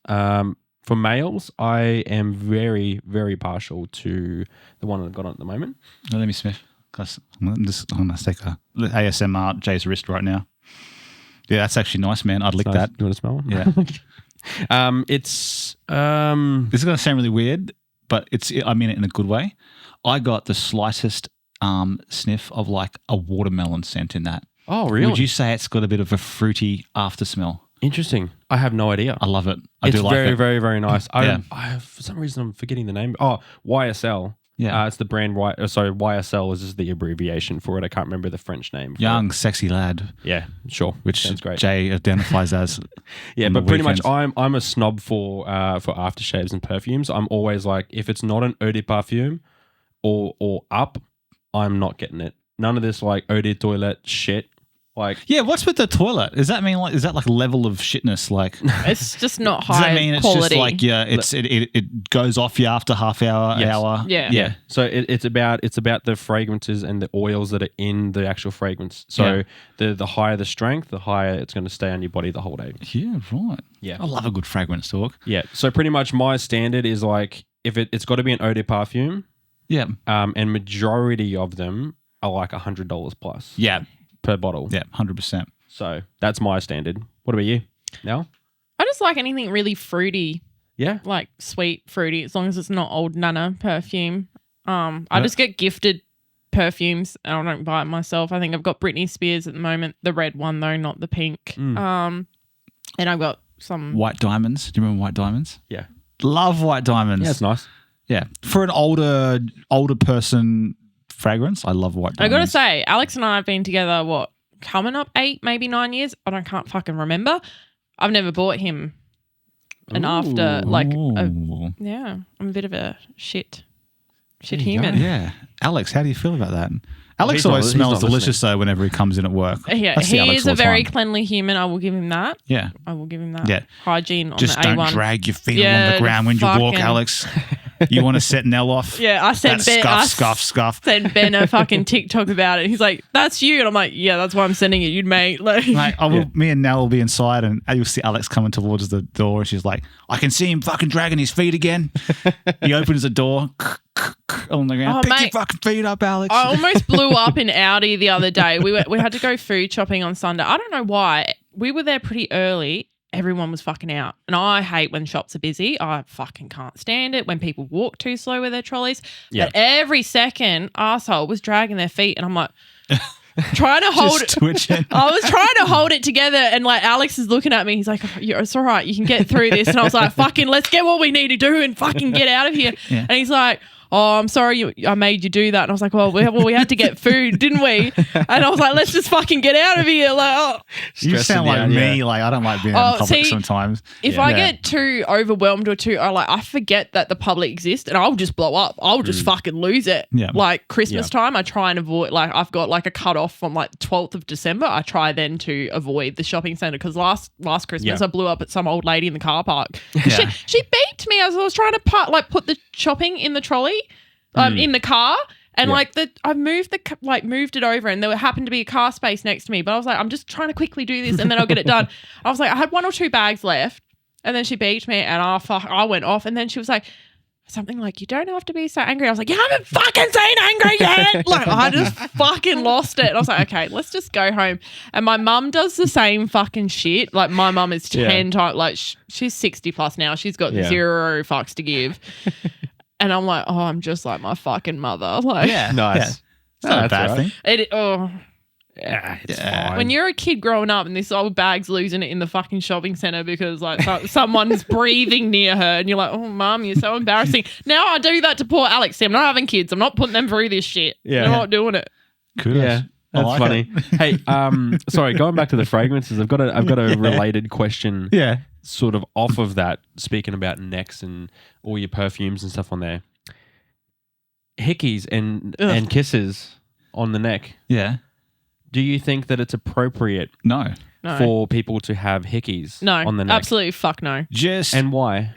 For males, I am very, very partial to the one I've got on at the moment. Oh, let me sniff. I'm going to take a ASMR Jay's wrist right now. Yeah, that's actually nice, man. I'd lick that. You want to smell it? Yeah. It's this is going to sound really weird, but I mean it in a good way. I got the slightest sniff of like a watermelon scent in that. Oh, really? Would you say it's got a bit of a fruity after smell? Interesting. I have no idea. I love it. It's do like very, it. very, very nice. Yeah. I for some reason, I'm forgetting the name. Oh, YSL. Yeah. It's the brand YSL is just the abbreviation for it. I can't remember the French name. Young, sexy lad. Yeah, sure. Which sounds great. Jay identifies as. Yeah, but pretty much I'm a snob for aftershaves and perfumes. I'm always like, if it's not an eau de parfum or up, I'm not getting it. None of this like eau de toilette shit. Like, yeah, what's with the toilet? Does that mean is that like a level of shitness? Like, It's just not high does that mean quality. it's just like it goes off you after half hour, Yes. hour? Yeah. So it's about the fragrances and the oils that are in the actual fragrance. So the higher the strength, the higher it's going to stay on your body the whole day. Yeah, right. Yeah. I love a good fragrance talk. Yeah. So pretty much my standard is like if it's got to be an eau de parfum. Yeah. And majority of them are like $100 plus. Yeah. Per bottle. Yeah, 100%. So that's my standard. What about you? Nell? I just like anything really fruity, Yeah. like sweet fruity, as long as it's not old Nana perfume. I just get gifted perfumes and I don't buy it myself. I think I've got Britney Spears at the moment, the red one though, not the pink. And I've got some White diamonds. Do you remember white diamonds? Yeah. Love white diamonds. Yeah, it's nice. Yeah. For an older person fragrance, I love white I diamonds. gotta say, Alex and I have been together, coming up 8, maybe 9 years? I can't fucking remember. I've never bought him an after, Ooh. yeah, I'm a bit of a shit you human. Yeah. Alex, how do you feel about that? Alex he's not- always he's smells not delicious though whenever he comes in at work. Yeah, I see he Alex is all a the very time. cleanly human. I will give him that. Yeah. I will give him that. Yeah. Hygiene on Just the don't A1. drag your feet Yeah, along the ground when you walk, fucking- Alex. You want to set Nell off? Yeah, I sent That Ben. scuff. Sent Ben a fucking TikTok about it. He's like, "That's you," and I'm like, "Yeah, that's why I'm sending it, you mate." Like, Mate, me and Nell will be inside and you'll see Alex coming towards the door and she's like, I can see him fucking dragging his feet again. He opens the door on the ground. Oh, Pick your mate. fucking feet up, Alex. I almost blew up in Audi the other day. We had to go food shopping on Sunday. I don't know why. We were there pretty early. Everyone was fucking out. And I hate when shops are busy. I fucking can't stand it when people walk too slow with their trolleys. Yeah. But every second, arsehole was dragging their feet. And I'm like, trying to hold Just it. twitching. I was trying to hold it together and like Alex is looking at me. He's like, it's all right. You can get through this. And I was like, fucking let's get what we need to do and fucking get out of here. Yeah. And he's like, oh, I'm sorry I made you do that. And I was like, well, we had to get food, didn't we? And I was like, let's just fucking get out of here. Like, oh. You Stressing sound like down, me. yeah. Like I don't like being out in public see, sometimes. If I get too overwhelmed or I forget that the public exists and I'll just blow up. I'll just fucking lose it. Yeah. Like Christmas time, I try and avoid, like I've got like a cut off from like 12th of December. I try then to avoid the shopping centre because last Christmas I blew up at some old lady in the car park. Yeah. She beeped me as I was trying to put the shopping in the trolley. In the car, and I moved it over, and there happened to be a car space next to me. But I was like, I'm just trying to quickly do this, and then I'll get it done. I was like, I had 1 or 2 bags left, and then she beat me, and I went off, and then she was like, something like, you don't have to be so angry. I was like, you haven't fucking seen angry yet. Like I just fucking lost it. I was like, okay, let's just go home. And my mum does the same fucking shit. Like my mum is 10 times, like she's 60 plus now. She's got 0 fucks to give. And I'm like, oh, I'm just like my fucking mother. Like, Yeah. Nice. Yeah. It's not a bad right. thing. Yeah, it's Yeah. fine. when you're a kid growing up and this old bag's losing it in the fucking shopping centre because like someone's breathing near her and you're like, oh, mum, you're so embarrassing. Now I do that to poor Alex. See, I'm not having kids. I'm not putting them through this shit. Yeah. I'm not doing it. Kudos. Yeah. I That's like funny. it. Hey, sorry, going back to the fragrances, I've got a related question. Yeah. Sort of off of that, speaking about necks and all your perfumes and stuff on there. Hickeys and kisses on the neck. Yeah. Do you think that it's appropriate No. No. for people to have hickeys No. on the neck? Absolutely fuck no. Just, And why?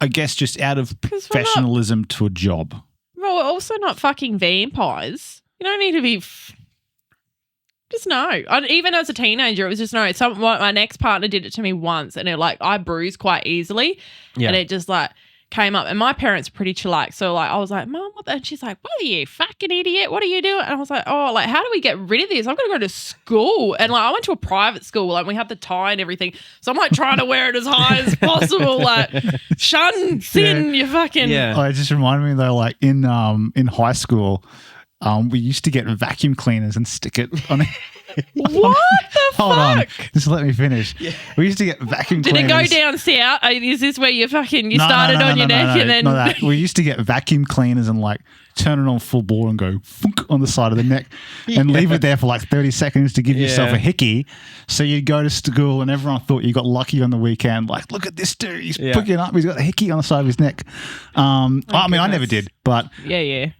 I guess, just out of 'Cause we're not- professionalism to a job. Well, we're also not fucking vampires. You don't need to be... Just no. Even as a teenager, it was just no. My next partner did it to me once and I bruise quite easily. Yeah. And it just came up. And my parents are pretty chillax. So I was like, Mum, what the? And she's like, what are you, fucking idiot? What are you doing? And I was like, oh, how do we get rid of this? I'm going to go to school. And I went to a private school. We had the tie and everything. So I'm trying to wear it as high as possible. Shun, sin, you fucking. Yeah. Oh, it just reminded me though, like in high school, we used to get vacuum cleaners and stick it on it. What the Hold on, fuck? just let me finish. Yeah. We used to get vacuum Did cleaners. it go down south? Is this where you fucking No, started no, on your neck and then not that. We used to get vacuum cleaners and turn it on full bore and go funk on the side of the neck and leave it there for 30 seconds to give yourself a hickey. So you'd go to school and everyone thought you got lucky on the weekend. Look at this dude. He's picking up. He's got a hickey on the side of his neck. I never did, but yeah.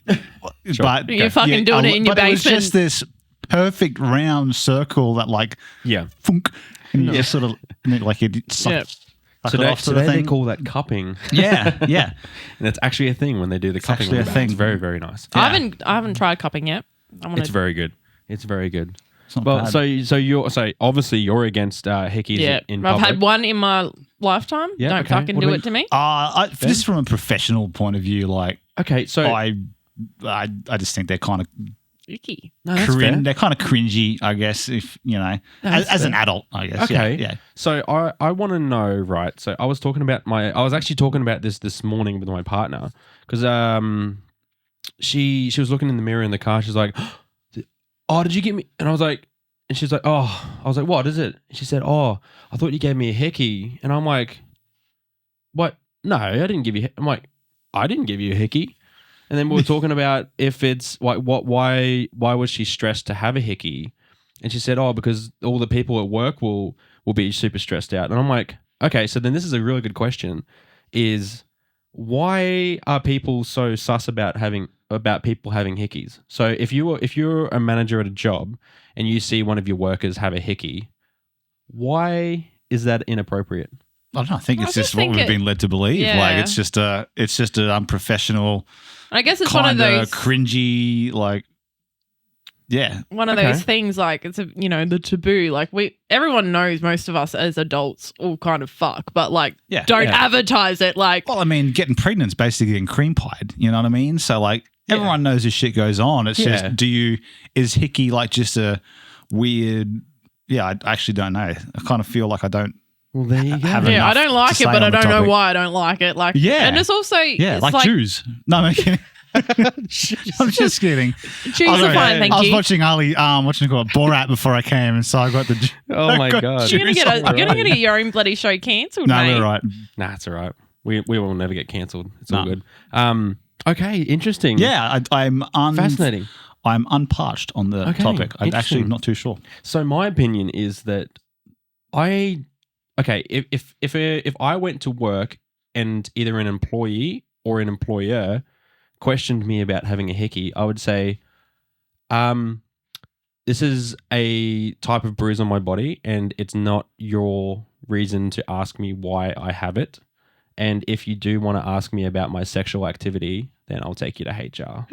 but You're fucking doing it in your but basement. It was just this perfect round circle that like funk, and you just sort of like it suck Today they call that cupping. Yeah. And it's actually a thing when they do the cupping. Actually a thing. It's very, very nice. Yeah. I haven't tried cupping yet. It's very good. It's very good. Well, so obviously you're against hickeys in I've public. had one in my lifetime. Yeah, Don't fucking do it to me. Just from a professional point of view, like so I just think they're kind of icky. No, that's fair. they're kind of cringy, I guess, if you know, as an adult, I guess. Okay. Yeah. So I want to know, right? So I was actually talking about this morning with my partner because she was looking in the mirror in the car. She's like, "Oh, did you get me?" And I was like, and she's like, "Oh," I was like, "What is it?" And she said, "Oh, I thought you gave me a hickey." And I'm like, "What? No, I didn't give you." I'm like, "I didn't give you a hickey." And then we were talking about if it's like why was she stressed to have a hickey? And she said, "Oh, because all the people at work will be super stressed out." And I'm like, "Okay, so then this is a really good question: is why are people so sus about people having hickeys? So if you're a manager at a job and you see one of your workers have a hickey, why is that inappropriate?" I don't know. I think it's just what we've been led to believe. Yeah. Like it's just an unprofessional. I guess it's one of those cringy, like, one of those things. Like it's the taboo. Like everyone knows, most of us as adults all kind of fuck, but like don't advertise it. Like, well, I mean, getting pregnant's basically getting cream pied. You know what I mean? So like everyone knows this shit goes on. It's just, is hickey like just a weird? Yeah, I actually don't know. I kind of feel like I don't. Well, there you go. I don't like it, but I don't know why I don't like it. Like, and it's also it's like Jews. No, I'm kidding. I'm just kidding. Jews are fine, thank you. I was watching Borat before I came, and so I got the. Oh my god! You're gonna get your own bloody show cancelled, no, mate. we're right. Nah, it's all right. We will never get cancelled. It's all good. Okay, interesting. Yeah, I'm fascinating. I'm unparched on the topic. I'm actually not too sure. So my opinion is that if I went to work and either an employee or an employer questioned me about having a hickey, I would say, this is a type of bruise on my body and it's not your reason to ask me why I have it. And if you do want to ask me about my sexual activity, then I'll take you to HR.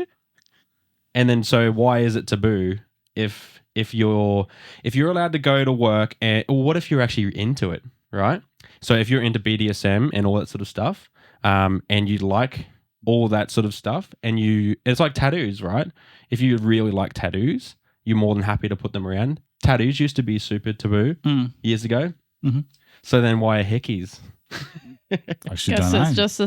And then, so why is it taboo if you're allowed to go to work or what if you're actually into it, right? So if you're into BDSM and all that sort of stuff, and you like all that sort of stuff, and it's like tattoos, right? If you really like tattoos, you're more than happy to put them around. Tattoos used to be super taboo years ago. Mm-hmm. So then why are hickeys? I guess it's just a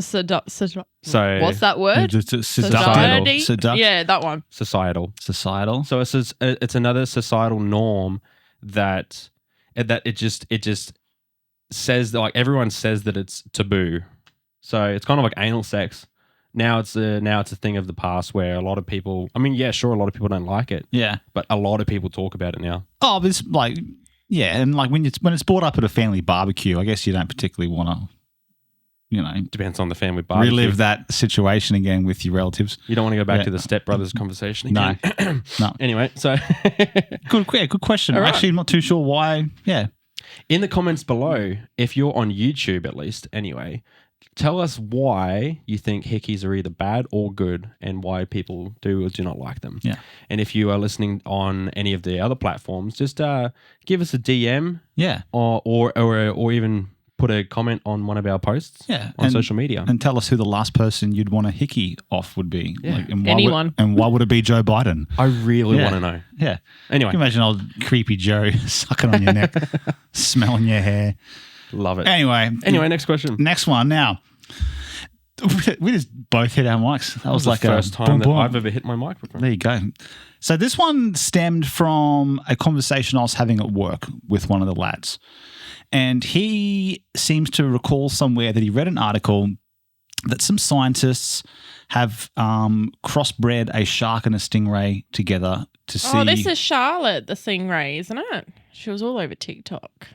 so what's that word? Seductive. Yeah, that one. Societal. So it's another societal norm that it just says that, like, everyone says that it's taboo. So it's kind of like anal sex. Now it's a thing of the past where a lot of people. I mean, yeah, sure, a lot of people don't like it. Yeah, but a lot of people talk about it now. Oh, but it's like, yeah, and like when it's brought up at a family barbecue, I guess you don't particularly want to. Depends on the family barbecue. Relive that situation again with your relatives. You don't want to go back to the stepbrothers conversation again. No. Anyway, so good question. I'm actually not too sure why. Yeah. In the comments below, if you're on YouTube at least, anyway, tell us why you think hickeys are either bad or good, and why people do or do not like them. Yeah. And if you are listening on any of the other platforms, just give us a DM. Yeah. Or even put a comment on one of our posts on social media. And tell us who the last person you'd want a hickey off would be. Yeah. Like, and anyone. Why would it be Joe Biden? I really want to know. Yeah. Anyway. Can you imagine old creepy Joe sucking on your neck, smelling your hair. Love it. Anyway, next question. Next one. Now, we just both hit our mics. That was like the first time that I've ever hit my microphone. There you go. So this one stemmed from a conversation I was having at work with one of the lads. And he seems to recall somewhere that he read an article that some scientists have crossbred a shark and a stingray together to see. Oh, this is Charlotte, the stingray, isn't it? She was all over TikTok.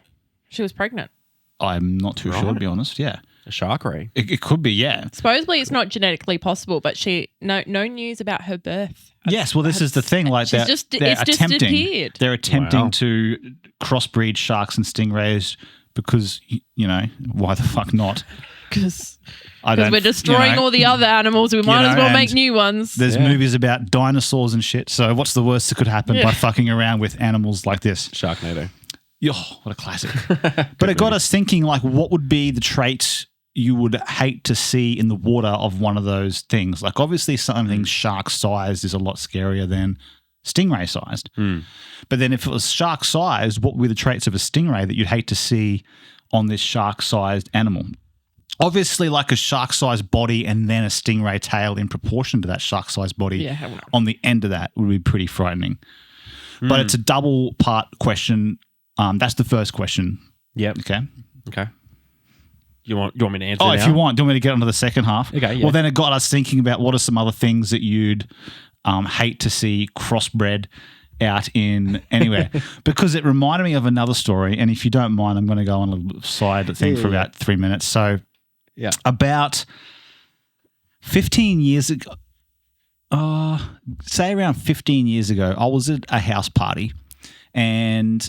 She was pregnant. I'm not too sure, to be honest. Yeah. A shark ray. It could be, yeah. Supposedly it's not genetically possible, but no news about her birth. Yes, well, this is the thing. Like they're disappeared. They're attempting to crossbreed sharks and stingrays because, why the fuck not? Because we're destroying all the other animals. We might as well make new ones. There's movies about dinosaurs and shit. So what's the worst that could happen by fucking around with animals like this? Sharknado. Oh, what a classic. But it got us thinking, like, what would be the traits you would hate to see in the water of one of those things? Like, obviously something shark-sized is a lot scarier than stingray-sized. But then if it was shark-sized, what would be the traits of a stingray that you'd hate to see on this shark-sized animal? Obviously, like a shark-sized body and then a stingray tail in proportion to that shark-sized body on the end of that would be pretty frightening. But it's a double-part question. That's the first question. Yep. Okay. You want me to answer? Oh, if you want. Do you want me to get onto the second half? Okay. Yeah. Well, then it got us thinking about what are some other things that you'd hate to see crossbred out in anywhere, because it reminded me of another story. And if you don't mind, I'm going to go on a side thing for about 3 minutes. So, about 15 years ago, say around 15 years ago, I was at a house party, and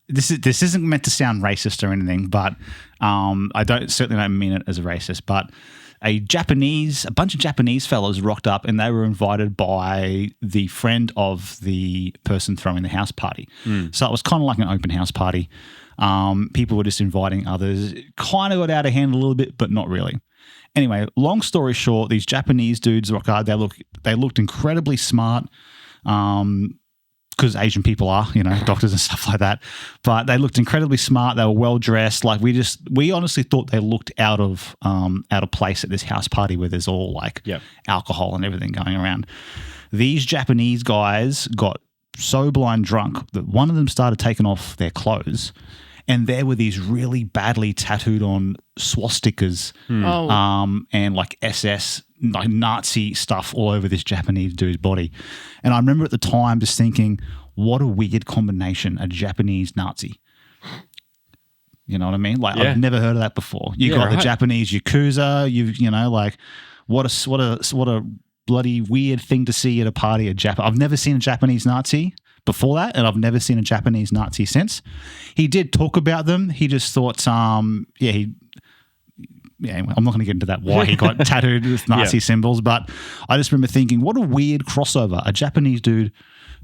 this isn't meant to sound racist or anything, but I certainly don't mean it as a racist, but a bunch of Japanese fellas rocked up, and they were invited by the friend of the person throwing the house party. So it was kind of like an open house party. People were just inviting others. It kind of got out of hand a little bit, but not really. Anyway, long story short, these Japanese dudes rock hard. They looked incredibly smart. Because Asian people are, doctors and stuff like that. But they looked incredibly smart. They were well dressed. Like we honestly thought they looked out of place at this house party where there's all alcohol and everything going around. These Japanese guys got so blind drunk that one of them started taking off their clothes, and there were these really badly tattooed on swastikas and like SS, like Nazi stuff all over this Japanese dude's body. And I remember at the time just thinking, what a weird combination, a Japanese Nazi. You know what I mean? Like I've never heard of that before. You got the Japanese Yakuza, like what a bloody weird thing to see at a party I've never seen a Japanese Nazi before that, and I've never seen a Japanese Nazi since. He did talk about them. He just thought, anyway, I'm not going to get into that, why he got tattooed with Nazi symbols, but I just remember thinking, what a weird crossover. A Japanese dude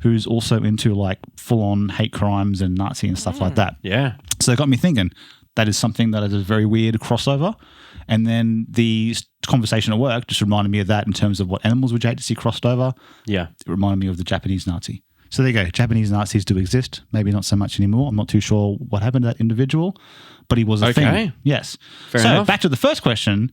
who's also into like full-on hate crimes and Nazi and stuff like that. Yeah. So it got me thinking, that is something that is a very weird crossover. And then the conversation at work just reminded me of that in terms of what animals would you hate to see crossed over. Yeah. It reminded me of the Japanese Nazi. So there you go. Japanese Nazis do exist. Maybe not so much anymore. I'm not too sure what happened to that individual, but he was a thing. Yes. Fair enough. Back to the first question.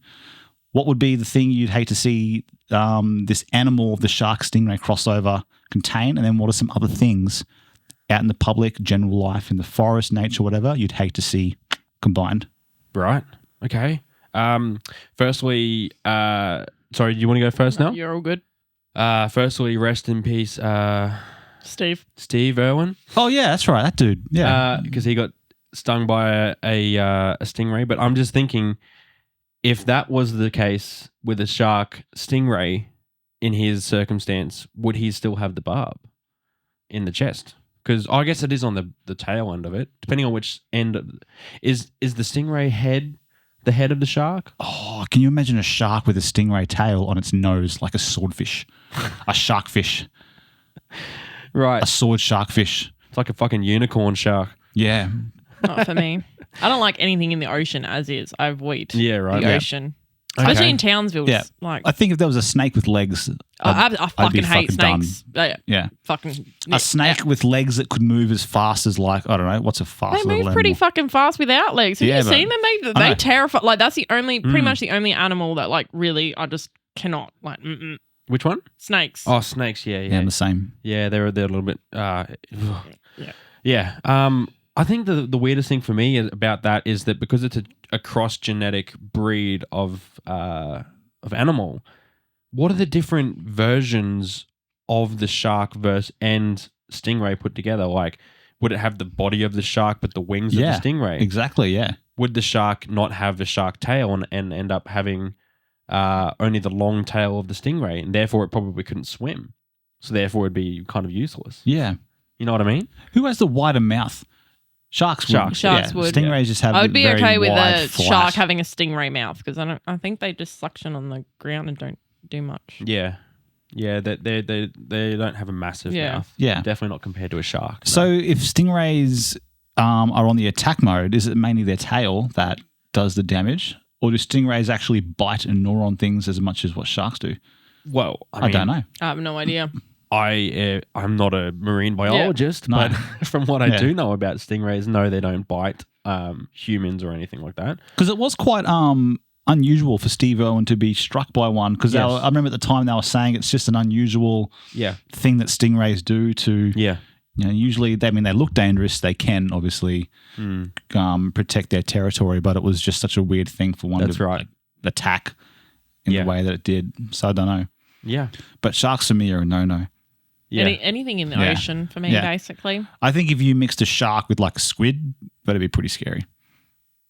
What would be the thing you'd hate to see this animal, the shark stingray crossover contain? And then what are some other things out in the public, general life, in the forest, nature, whatever, you'd hate to see combined? Right. Okay. Firstly, sorry, do you want to go first now? You're all good. Firstly, rest in peace, Steve Irwin. Oh yeah, that's right, that dude. Yeah, because he got stung by a stingray. But I'm just thinking, if that was the case with a shark stingray in his circumstance, would he still have the barb in the chest? Because I guess it is on the tail end of it, depending on which end. Is the stingray head the head of the shark? Oh, can you imagine a shark with a stingray tail on its nose like a swordfish? A sharkfish. Right. A sword sharkfish. It's like a fucking unicorn shark. Yeah. Not for me. I don't like anything in the ocean as is. I avoid the ocean. Especially in Townsville. Yeah. Like, I think if there was a snake with legs, I fucking hate snakes. Yeah. Fucking a snake with legs that could move as fast as, like, I don't know, what's a fast They move pretty fucking fast without legs. Have you seen them? They terrify. Like, that's the only, pretty much the only animal that, like, really, I just cannot, like, Which one? Snakes. Oh, snakes. Yeah. Yeah, the same. Yeah, they're a little bit. Yeah. I think the weirdest thing for me about that is that because it's a cross genetic breed of animal, what are the different versions of the shark and stingray put together? Like, would it have the body of the shark but the wings of the stingray? Exactly. Yeah. would the shark not have a shark tail and end up having only the long tail of the stingray, and therefore it probably couldn't swim. So therefore it'd be kind of useless. Yeah. You know what I mean? Who has the wider mouth? Sharks would. Sharks would. Stingrays just have I would be very okay with wide, a flat. shark having a stingray mouth because I think they just suction on the ground and don't do much. Yeah. Yeah, they don't have a massive mouth. Yeah. Definitely not compared to a shark. No. So if stingrays are on the attack mode, is it mainly their tail that does the damage? Or do stingrays actually bite and gnaw on things as much as what sharks do? Well, I don't know. I have no idea. I'm not a marine biologist, but from what I do know about stingrays, no, they don't bite humans or anything like that. Because it was quite unusual for Steve Irwin to be struck by one. Because I remember at the time they were saying it's just an unusual thing that stingrays do to. Yeah. You know, usually, they look dangerous. They can obviously protect their territory, but it was just such a weird thing for one to like, attack in the way that it did. So I don't know. Yeah. But sharks for me are a no-no. Yeah. Anything in the ocean for me, basically. I think if you mixed a shark with like a squid, that'd be pretty scary.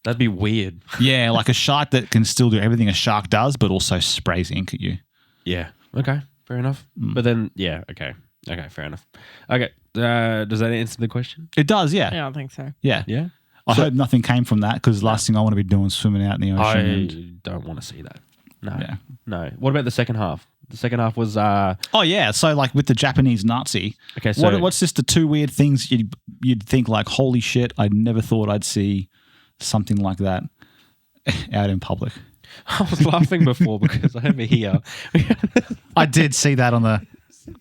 That'd be weird. Yeah, like a shark that can still do everything a shark does, but also sprays ink at you. Yeah. Okay. Fair enough. But then, okay. Okay, fair enough. Okay, does that answer the question? It does, yeah. Yeah, I think so. Yeah. Yeah? I hope nothing came from that because the last thing I want to be doing is swimming out in the ocean. I don't want to see that. No. Yeah. No. What about the second half? The second half was... Oh, yeah. So, like, with the Japanese Nazi, okay, so what's just the two weird things you'd think, like, holy shit, I never thought I'd see something like that out in public. I was laughing before because over here... I did see that on the...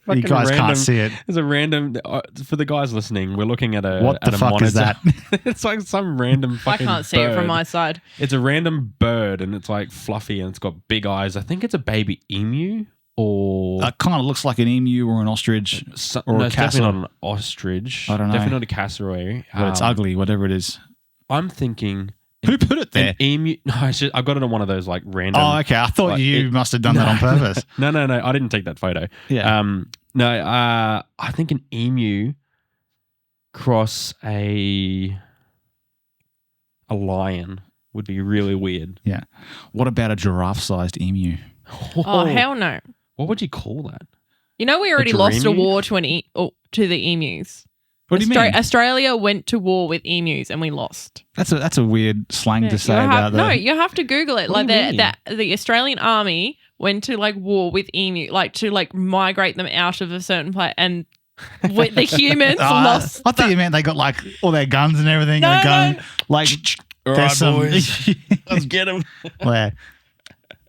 You guys can't see it. There's a random... for the guys listening, we're looking at a What the fuck monitor. is that? It's like some random fucking I can't see it from my side. It's a random bird and it's like fluffy and it's got big eyes. I think it's a baby emu or... It kind of looks like an emu or an ostrich or it's a definitely castor. not an ostrich. I don't know. Definitely not a cassowary. But it's ugly, whatever it is. I'm thinking... Who put it there? An emu. No, I got it on one of those like random... Oh, okay. I thought you must have done that on purpose. No. I didn't take that photo. Yeah. I think an emu cross a lion would be really weird. Yeah. What about a giraffe-sized emu? Oh, hell no. What would you call that? You know, we already lost a war to the emus. What do you mean? Australia went to war with emus and we lost. That's a weird slang to say about that. No, you have to Google it. What Like do you mean? the Australian army went to like war with emu, like to like migrate them out of a certain place, and the humans lost. I thought you meant they got like all their guns and everything and going like. All right, boys, let's get them.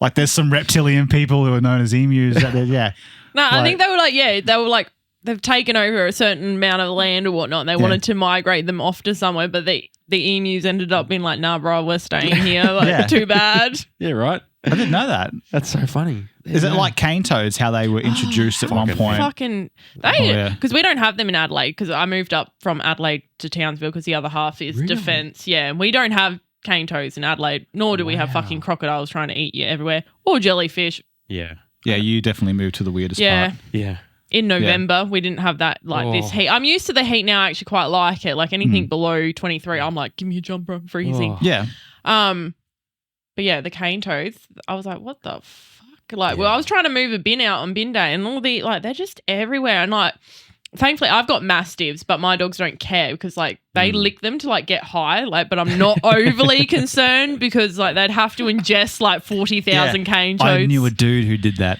Like there's some reptilian people who are known as emus. Yeah. No, I think they were like they've taken over a certain amount of land or whatnot. And they wanted to migrate them off to somewhere, but the emus ended up being like, nah, bro, we're staying here. Like, too bad. Yeah, right. I didn't know that. That's so funny. Is it like cane toads, how they were introduced at one point? Because we don't have them in Adelaide because I moved up from Adelaide to Townsville because the other half is defence. Yeah, and we don't have cane toads in Adelaide, nor do we have fucking crocodiles trying to eat you everywhere or jellyfish. Yeah. Yeah, you definitely moved to the weirdest part. Yeah. In November, we didn't have that, this heat. I'm used to the heat now. I actually quite like it. Like anything below 23, I'm like, give me a jumper, I'm freezing. Oh. Yeah. But yeah, the cane toads, I was like, what the fuck? Like, well, I was trying to move a bin out on bin day and all they're just everywhere. And like, thankfully I've got mastiffs, but my dogs don't care because like they lick them to like get high. Like, but I'm not overly concerned because like they'd have to ingest like 40,000 cane toads. I knew a dude who did that.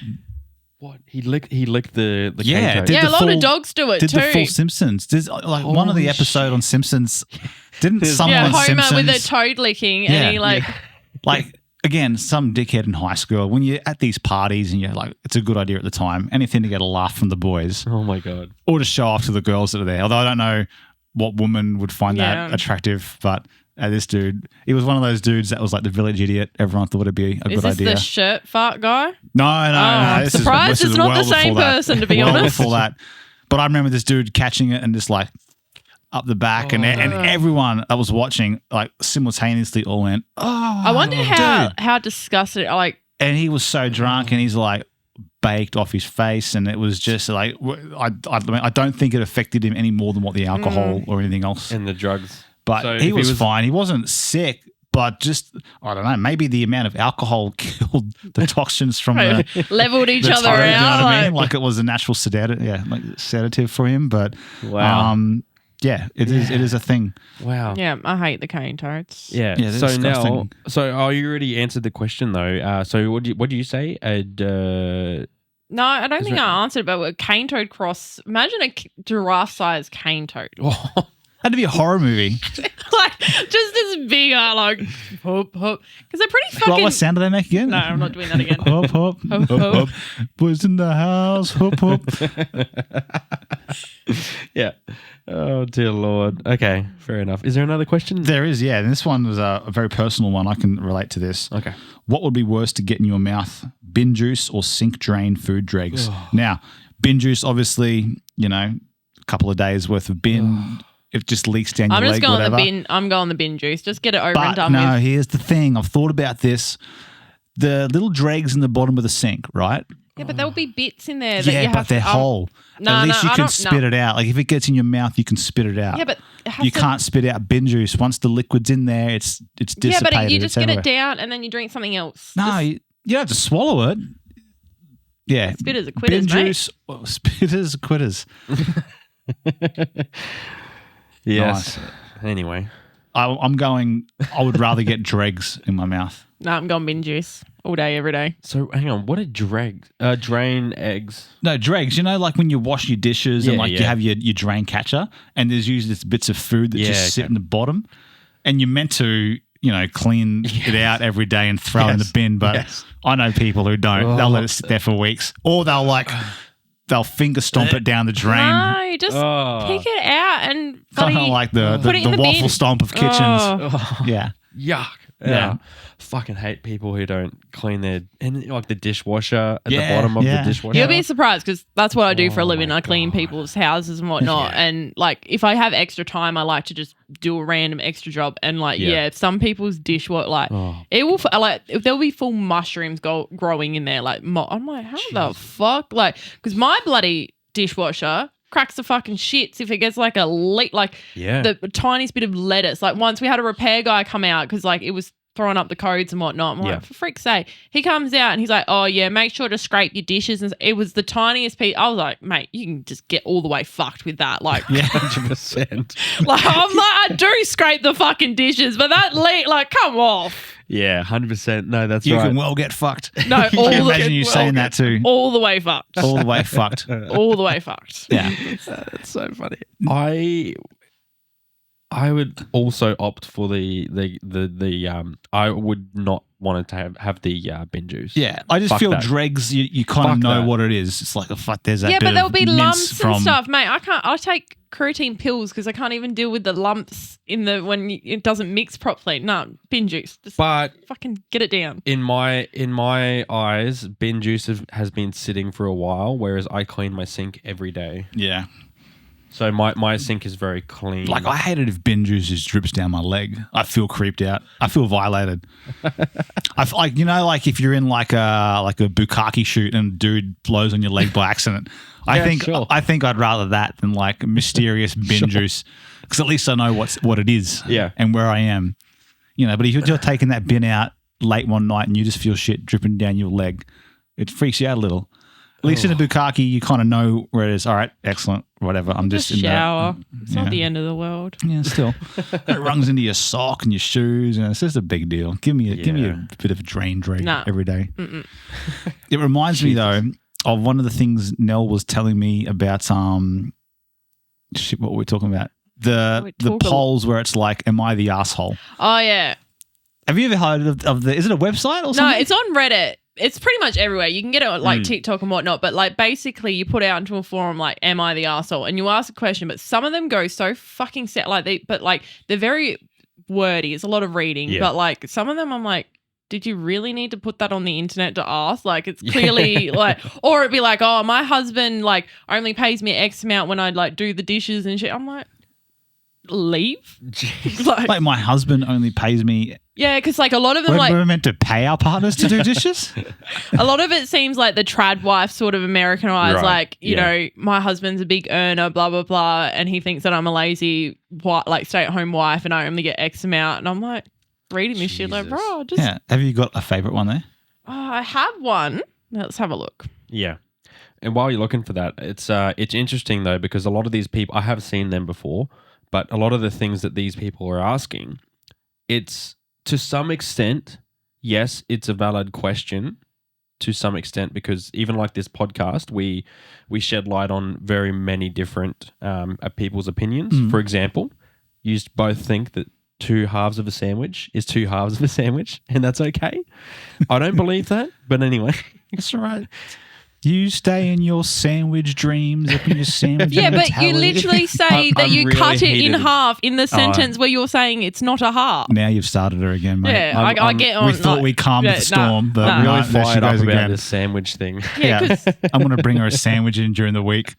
What? He licked the yeah, cane toad. Yeah, a lot of dogs do it too. Did the full Simpsons. There's like one of the episode on Simpsons. Didn't someone on Homer Simpsons with a toad licking and he like... Like, again, some dickhead in high school, when you're at these parties and you're like, it's a good idea at the time, anything to get a laugh from the boys. Oh, my God. Or to show off to the girls that are there. Although I don't know what woman would find that attractive, but this dude, he was one of those dudes that was like the village idiot. Everyone thought it'd be a good idea. Is this the shirt fart guy? No. This surprised it's not the same person, to be honest. Before that. But I remember this dude catching it and just like up the back and everyone that was watching like simultaneously all went, oh, I wonder how disgusted, like. And he was so drunk and he's like baked off his face and it was just like, I don't think it affected him any more than what the alcohol or anything else. And the drugs. But so he was fine. He wasn't sick, but just, I don't know, maybe the amount of alcohol killed the toxins from the leveled each other out. You know what I mean? Like it was a natural sedative for him. But yeah, it is a thing. Wow. Yeah, I hate the cane toads. Yeah. So now, you already answered the question though. So what do you say? No, I don't think I answered, but a cane toad cross. Imagine a giraffe-sized cane toad. Had to be a horror movie. Like just this big, like hop hop, because they're pretty fucking. What sound do they make again? No, I'm not doing that again. Hop hop hop hop. Boys in the house. Hop hop. Yeah. Oh dear Lord. Okay, fair enough. Is there another question? There is, yeah. And this one was a very personal one. I can relate to this. Okay. What would be worse to get in your mouth? Bin juice or sink drain food dregs? Now, bin juice, obviously, a couple of days worth of bin. It just leaks down your leg, I'm just going whatever. the bin. I'm going the bin juice. Just get it over and done with. Here's the thing. I've thought about this. The little dregs in the bottom of the sink, right? Yeah, but there'll be bits in there that you have but they're whole. At least you can spit it out. Like if it gets in your mouth, you can spit it out. Yeah, but you can't spit out bin juice. Once the liquid's in there, it's dissipated. Yeah, but you just get it down and then you drink something else. No, you don't have to swallow it. Yeah. Spitters are quitters, bin juice, spitters are quitters. Yes. Nice. Anyway. I would rather get dregs in my mouth. No, I'm going bin juice all day, every day. So hang on, what are dregs? Drain eggs? No, dregs. Like when you wash your dishes and you have your drain catcher and there's usually this bits of food that just sit in the bottom and you're meant to, clean it out every day and throw it in the bin. But I know people who don't. They'll let it sit there for weeks or they'll finger stomp it down the drain. No, just pick it out and kind of like the waffle bin. Stomp of kitchens. Yeah. Yuck. Yeah. Fucking hate people who don't clean their the dishwasher at the bottom of the dishwasher. You'll be surprised because that's what I do for a living. I clean people's houses and whatnot. And if I have extra time, I like to just do a random extra job. And some people's dishwasher it will there'll be full mushrooms growing in there. I'm like, how the fuck? Because my bloody dishwasher cracks the fucking shits if it gets a leak, the tiniest bit of lettuce. Once we had a repair guy come out because it was throwing up the codes and whatnot. I'm like, for frick's sake. He comes out and he's like, oh yeah, make sure to scrape your dishes. And it was the tiniest piece. I was like, mate, you can just get all the way fucked with that. 100%. I do scrape the fucking dishes, but that leak, come off. Yeah, 100%. No, that's you right. You can well get fucked. No, I can imagine you saying that too. All the way fucked. All the way fucked. All the way fucked. Yeah. That's so funny. I would also opt for the I would not want to have the bin juice. Yeah, I just feel dregs. You kind of know what it is. It's like there's that. Yeah, bit but there'll of be lumps from... and stuff, mate. I take creatine pills because I can't even deal with the lumps when it doesn't mix properly. No, bin juice. Just fucking get it down. In my eyes, bin juice has been sitting for a while, whereas I clean my sink every day. Yeah. So my sink is very clean. I hate it if bin juice just drips down my leg. I feel creeped out. I feel violated. If you're in a bukkake shoot and a dude blows on your leg by accident. I think I'd rather that than mysterious bin juice because at least I know what it is and where I am. But if you're just taking that bin out late one night and you just feel shit dripping down your leg, it freaks you out a little. At least in a bukkake, you kind of know where it is. All right, excellent, whatever. I'm just in shower. It's not the end of the world. Yeah, still. It runs into your sock and your shoes. It's just a big deal. Give me a bit of a drag every day. It reminds me though of one of the things Nell was telling me about. What were we talking about? The polls where it's am I the asshole? Oh yeah. Have you ever heard of the? Is it a website or something? No, it's on Reddit. It's pretty much everywhere. You can get it on TikTok and whatnot, but basically you put out into a forum am I the arsehole? And you ask a question, but some of them go so fucking set they're very wordy. It's a lot of reading, but some of them I'm like, did you really need to put that on the internet to ask? It's clearly or it'd be oh, my husband only pays me X amount when I do the dishes and shit. I'm like, leave? My husband only pays me. Yeah, because a lot of them we're meant to pay our partners to do dishes. A lot of it seems like the trad wife sort of Americanized, right. My husband's a big earner, blah blah blah, and he thinks that I'm a lazy stay-at-home wife and I only get X amount, and I'm like, reading this shit like, Jesus. bro, just Yeah. Have you got a favourite one there? I have one. Let's have a look. Yeah. And while you're looking for that, it's interesting though, because a lot of these people, I have seen them before, but a lot of the things that these people are asking, it's to some extent, yes, it's a valid question to some extent, because even like this podcast, we shed light on very many different people's opinions. For example, you both think that 2 halves of a sandwich is 2 halves of a sandwich, and that's okay. I don't believe that, but anyway. That's all right. You stay in your sandwich dreams, up in your sandwich Yeah, but you mentality. literally say that I'm you really cut it in heated. half in the sentence where you're saying it's not a half. Now you've started her again, mate. Yeah, I get on. We thought we calmed the storm, but I'm really no, there she fired up goes about again. this sandwich thing. Yeah, 'cause I'm going to bring her a sandwich in during the week.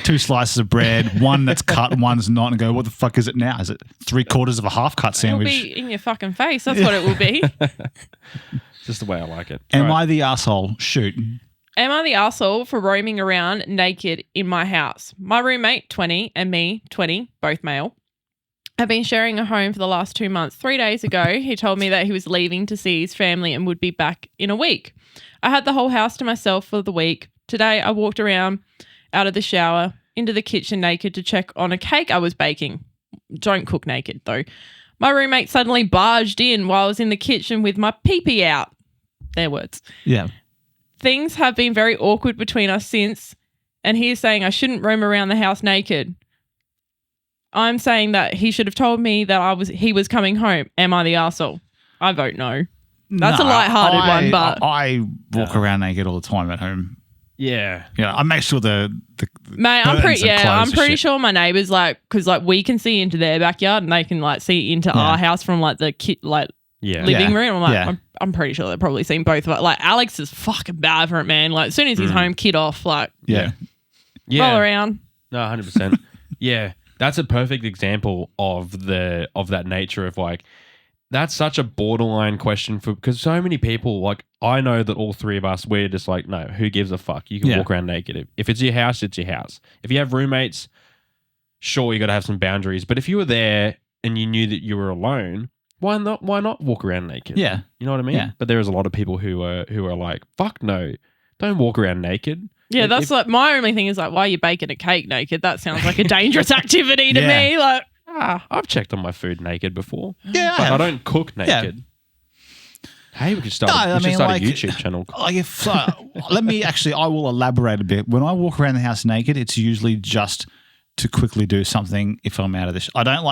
2 slices of bread, one that's cut and one's not, and go, what the fuck is it now? Is it 3/4 of a half-cut it'll sandwich? be in your fucking face. That's what it will be. Just the way I like it. Am All right. I the asshole? Shoot. Am I the arsehole for roaming around naked in my house? My roommate, 20, and me, 20, both male, have been sharing a home for the last 2 months. 3 days ago, he told me that he was leaving to see his family and would be back in a week. I had the whole house to myself for the week. Today, I walked around out of the shower into the kitchen naked to check on a cake I was baking. Don't cook naked, though. My roommate suddenly barged in while I was in the kitchen with my pee-pee out. Their words. Yeah. Things have been very awkward between us since, and he is saying I shouldn't roam around the house naked. I'm saying that he should have told me that he was coming home. Am I the arsehole? I vote no. That's a lighthearted one, but I walk around naked all the time at home. Yeah. Yeah, I make sure the mate, I'm curtains pretty and clothes I'm are pretty shit. sure my neighbours because we can see into their backyard and they can see into our house from the Yeah. living room. I'm like, Yeah. I'm pretty sure they've probably seen both of it. Like Alex is fucking bad for it, man. Like as soon as he's home, kid off, Yeah. roll around. No, 100%. Yeah. That's a perfect example of that nature of that's such a borderline question because so many people, I know that all 3 of us, we're just like, no, who gives a fuck? You can walk around naked. If it's your house, it's your house. If you have roommates, sure, you got to have some boundaries. But if you were there and you knew that you were alone, why not walk around naked? Yeah. You know what I mean? Yeah. But there is a lot of people who are like, fuck no, don't walk around naked. Yeah, that's my only thing is why are you baking a cake naked? That sounds like a dangerous activity to me. Like, I've checked on my food naked before. Yeah, but I don't cook naked. Hey, we could start a YouTube channel. I will elaborate a bit. When I walk around the house naked, it's usually just to quickly do something if I'm out of this. I don't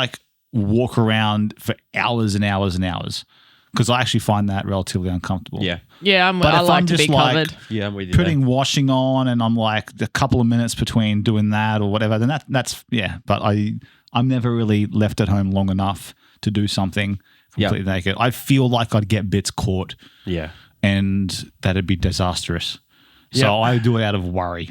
walk around for hours and hours and hours because I actually find that relatively uncomfortable. Yeah. yeah, But I if like I'm to be just covered. Yeah, I'm with you. putting washing on and I'm a couple of minutes between doing that or whatever, then that's but I'm never really left at home long enough to do something completely naked. I feel like I'd get bits caught. Yeah. And that'd be disastrous. So I do it out of worry.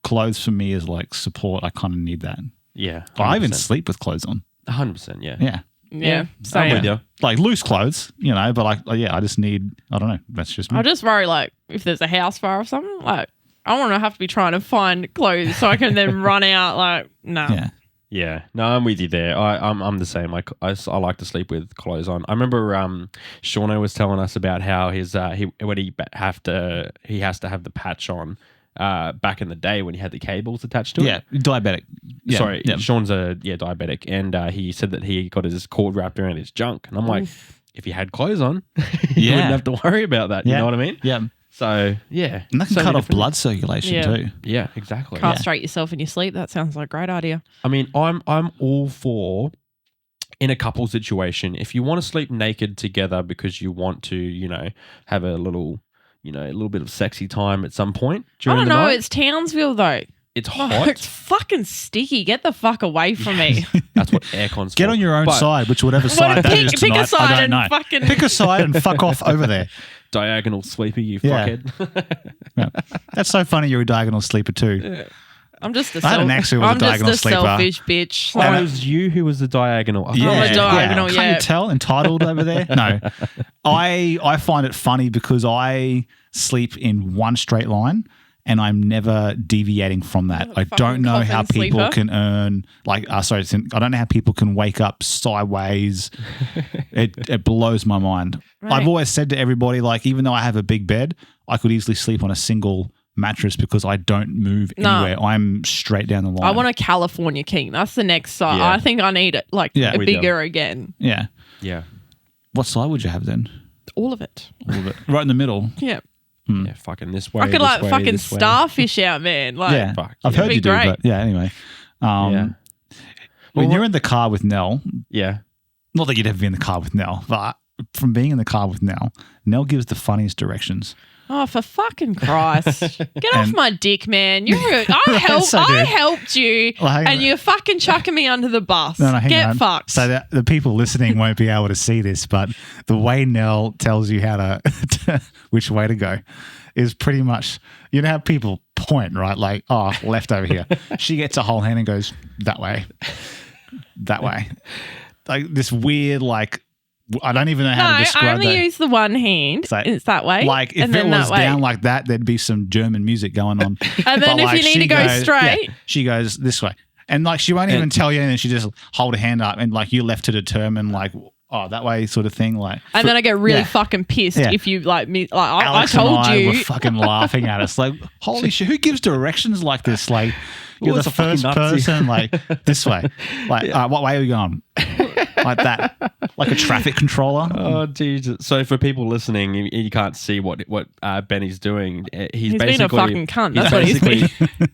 Clothes for me is support. I kind of need that. Yeah. 100%. I even sleep with clothes on. 100%, yeah. Yeah. Yeah, I'm same. with you. Loose clothes, but I just need, I don't know. That's just me. I just worry if there's a house fire or something, I want to have to be trying to find clothes so I can then run out. No. Yeah. Yeah, no, I'm with you there. I'm the same. I like to sleep with clothes on. I remember Shauno was telling us about how he has to have the patch on back in the day when he had the cables attached to it. Yeah, diabetic. Yeah. Sorry, yeah. Sean's diabetic, and he said that he got his cord wrapped around his junk, and I'm like, if you had clothes on, you wouldn't have to worry about that. You know what I mean? Yeah. So yeah, And that can cut off blood circulation too. Yeah, exactly. Castrate yourself in your sleep. That sounds like a great idea. I mean, I'm all for in a couple situation. If you want to sleep naked together because you want to, have a little bit of sexy time at some point I during don't the know. night. It's Townsville though. It's Oh, hot. it's fucking sticky. Get the fuck away from me. That's what aircon's Get for. on your own But side, whatever side that is pick tonight. a side I don't and know. fucking Pick a side and fuck off over there. Diagonal sleeper, you Yeah. fuckhead. Yeah. That's so funny. You're a diagonal sleeper too. I'm just a I had an ex who was a diagonal sleeper. selfish bitch. Oh, it was you who was the diagonal. Yeah, I'm a diagonal, Can't yeah. you tell? Entitled over there? No. I find it funny because I sleep in one straight line and I'm never deviating from that. I don't know how people can earn I don't know how people can wake up sideways. It blows my mind. Right. I've always said to everybody, like, even though I have a big bed, I could easily sleep on a single mattress because I don't move anywhere. I'm straight down the line. I want a California king. That's the next side. Yeah. I think I need it a bigger again. Yeah. Yeah. What side would you have then? All of it. All of it. Right in the middle. Yeah. Yeah, fucking this way. I could fucking starfish out, man. Like, yeah. I've heard you do, but yeah, anyway. When you're in the car with Nell. Yeah. Not that you'd ever be in the car with Nell, but from being in the car with Nell gives the funniest directions. Oh, for fucking Christ. Get off my dick, man. I helped you and you're fucking chucking me under the bus. No, hang on. Fucked. So the people listening won't be able to see this, but the way Nell tells you how to which way to go is pretty much, you know how people point, right? Like, oh, left over here. She gets a whole hand and goes, that way. That way. Like this weird, I don't even know how to describe that. I only use the one hand. So, it's that way. Like if it was down like that, there'd be some German music going on. And then if you need to go straight. Yeah, she goes this way. And she won't even tell you anything. She just hold a hand up and you're left to determine that way sort of thing. And then I get really fucking pissed if you me. Alex I told and you. Were fucking laughing at us. Like, holy shit, who gives directions like this? Like, you're the first person, this way. What way are we going? Like that, like a traffic controller. Oh, Jesus. So for people listening, you can't see what Benny's doing. He's basically being a fucking cunt. That's what he's being.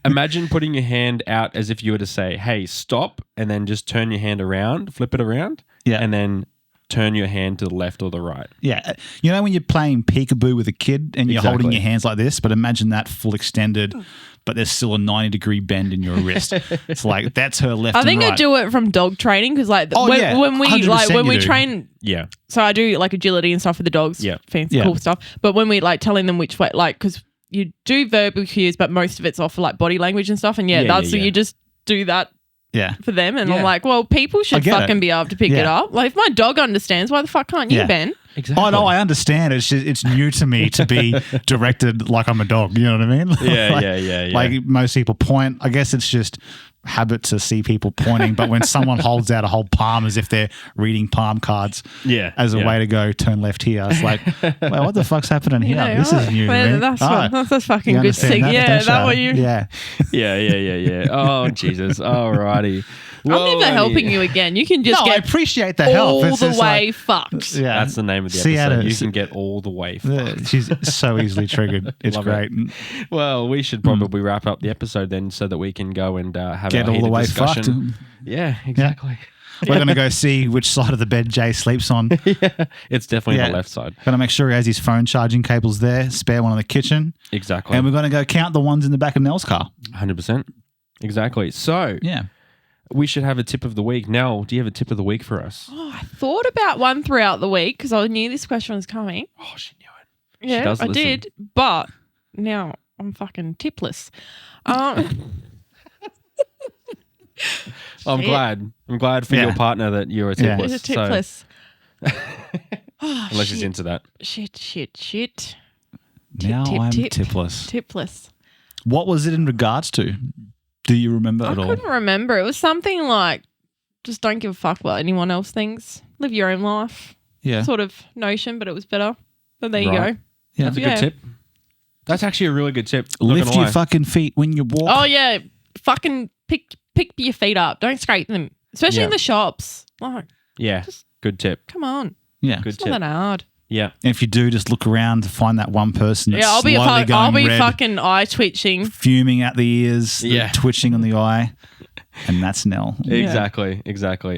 Imagine putting your hand out as if you were to say, hey, stop, and then just turn your hand around, flip it around, and then turn your hand to the left or the right. Yeah. You know when you're playing peekaboo with a kid and you're holding your hands like this, but imagine that full extended, but there's still a 90-degree bend in your wrist. It's like that's her left and right. I think I do it from dog training because when we train, so I do agility and stuff for the dogs, fancy cool stuff. But when we telling them which way, because you do verbal cues, but most of it's off for body language and stuff, and so you just do that. Yeah, for them, and I'm like, well, people should fucking be able to pick it up. Like, if my dog understands, why the fuck can't you, Ben? Exactly. Oh no, I understand. It's just, it's new to me to be directed like I'm a dog. You know what I mean? Yeah. Like most people point. I guess it's just habit to see people pointing. But when someone holds out a whole palm as if they're reading palm cards, as a way to go, turn left here. It's like, well, what the fuck's happening here? This is new. That's fucking good thing. That what you? Yeah. Oh Jesus! Alrighty. I'm never helping you again. You can just get I appreciate the help. All the way fucked. Yeah. That's the name of the episode. You can get all the way fucked. She's so easily triggered. It's great. Well, we should probably wrap up the episode then so that we can go and have get all the way fucked. Yeah, exactly. We're going to go see which side of the bed Jay sleeps on. It's definitely the left side. Going to make sure he has his phone charging cables there, spare one in the kitchen. Exactly. And we're going to go count the ones in the back of Nell's car. 100%. Exactly. So, we should have a tip of the week. Nell, do you have a tip of the week for us? Oh, I thought about one throughout the week because I knew this question was coming. Oh, she knew it. Yeah, I did. But now I'm fucking tipless. I'm glad for your partner that you're a tipless. He's a tipless. Unless he's into that. Shit. Now I'm tipless. Tipless. What was it in regards to? Do you remember at all? I couldn't remember. It was something like, just don't give a fuck what anyone else thinks. Live your own life. Yeah. Sort of notion, but it was better. But there you go. Yeah. That's a good tip. That's actually a really good tip. Lift your fucking feet when you walk. Oh, yeah. Fucking pick your feet up. Don't scrape them. Especially in the shops. Good tip. Come on. Yeah. It's not that hard. Yeah. And if you do, just look around to find that one person that's I'll be red, fucking eye twitching. Fuming at the ears, twitching on the eye. And that's Nell. Exactly.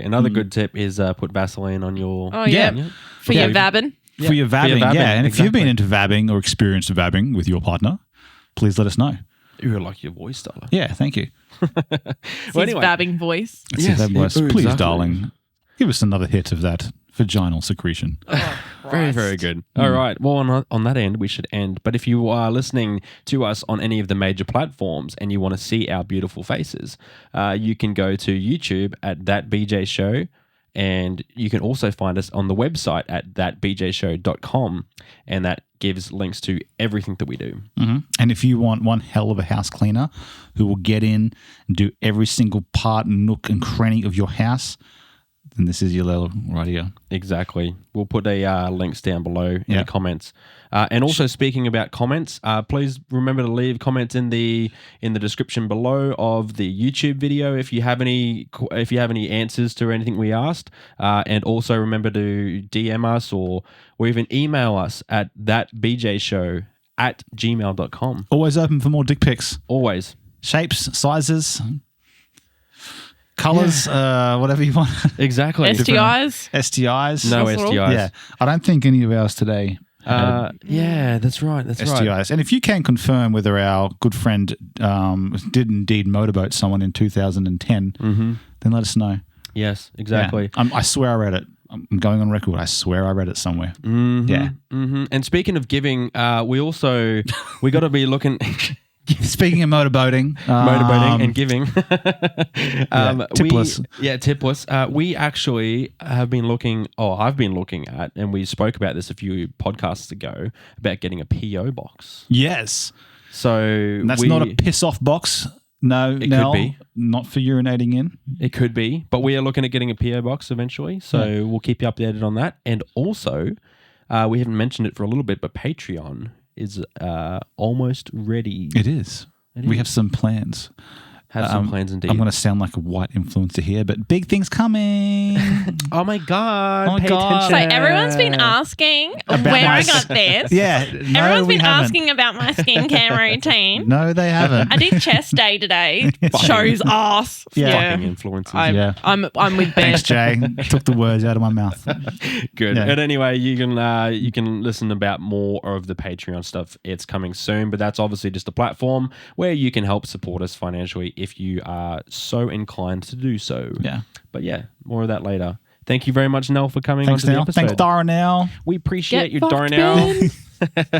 Another good tip is put Vaseline on your... Oh, yeah. For your vabbing. For your vabbing, And if you've been into vabbing or experienced vabbing with your partner, please let us know. You like your voice, darling. Yeah, thank you. Well, anyway. Vabbing voice. Please, darling, give us another hit of that vaginal secretion. Very, very good. All right. Well, on that end, we should end. But if you are listening to us on any of the major platforms and you want to see our beautiful faces, you can go to YouTube at thatbjshow And you can also find us on the website at thatbjshow.com, and that gives links to everything that we do. Mm-hmm. And if you want one hell of a house cleaner who will get in and do every single part, nook and cranny of your house, then this is your little right here. Exactly. We'll put a links down below in the comments. And also, speaking about comments, please remember to leave comments in the description below of the YouTube video if you have any answers to anything we asked. And also remember to DM us or even email us at thatbjshow@gmail.com. Always open for more dick pics. Always. Shapes, sizes, colors, whatever you want. Exactly. STIs. No STIs. Yeah. I don't think any of ours today. Yeah, that's right. STIs. And if you can confirm whether our good friend did indeed motorboat someone in 2010, then let us know. Yes, exactly. Yeah. I swear I read it. I'm going on record. I swear I read it somewhere. Yeah. And speaking of giving, we got to be looking. Speaking of motorboating and giving, tipless. Tipless. We actually have been looking. I've been looking at, and we spoke about this a few podcasts ago about getting a PO box. Yes. So and that's not a piss off box. No, it could be not for urinating in. It could be, but we are looking at getting a PO box eventually. So we'll keep you updated on that. And also, we haven't mentioned it for a little bit, but Patreon is almost ready. It is. We have some plans. Have some plans indeed. I'm going to sound like a white influencer here, but big things coming. Oh my God. Oh my God. So everyone's been asking where I got this. Yeah. Everyone's been asking about my skincare routine. No, they haven't. I did chest day today. Shows ass. Yeah. Fucking influencers. I'm with Ben. Thanks, Jay. Took the words out of my mouth. Good. Yeah. And anyway, you can listen about more of the Patreon stuff. It's coming soon, but that's obviously just a platform where you can help support us financially if you are so inclined to do so. Yeah. But yeah, more of that later. Thank you very much, Nell, for coming on to Nell. the episode. Thanks, Darnell. We appreciate you, Darnell.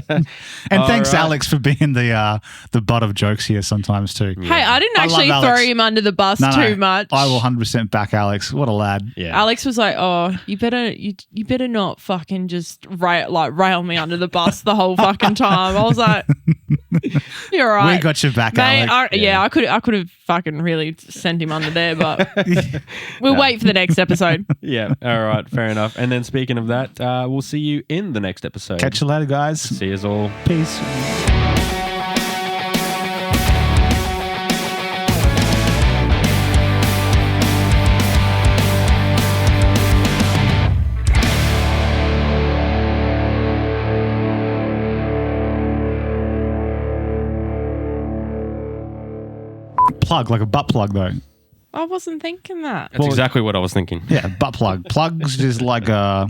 And thanks, Alex, for being the butt of jokes here sometimes too. Hey, I didn't actually throw him under the bus too much. I will 100% back Alex. What a lad. Yeah. Alex was like, "Oh, you better not fucking just rail me under the bus the whole fucking time." I was like, "You're right. We got your back, mate, Alex." I could have fucking really sent him under there, but we'll wait for the next episode. Yeah. All right. Fair enough. And then speaking of that, we'll see you in the next episode. Catch you later, guys. See you all. Peace. Plug, like a butt plug, though. I wasn't thinking that. That's exactly what I was thinking. Yeah, butt plug. Plugs just like a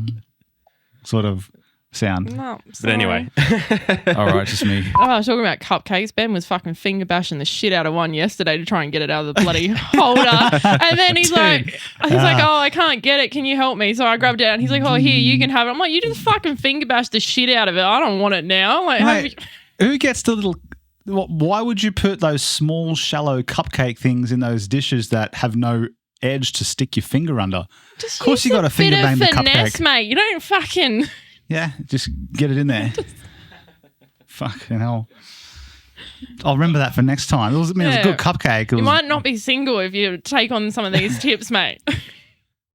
sort of sound. No, but anyway. All right, just me. Oh, I was talking about cupcakes. Ben was fucking finger bashing the shit out of one yesterday to try and get it out of the bloody holder. And then he's like, "Oh, I can't get it. Can you help me?" So I grabbed it and he's like, "Oh, here, you can have it." I'm like, "You just fucking finger bashed the shit out of it. I don't want it now." Like, mate, who gets the little... Why would you put those small, shallow cupcake things in those dishes that have no edge to stick your finger under? Just of course you got a finger bang the finesse, cupcake. mate. You don't fucking... Yeah, just get it in there. Fucking hell. I'll remember that for next time. It was a good cupcake. You might not be single if you take on some of these tips, mate.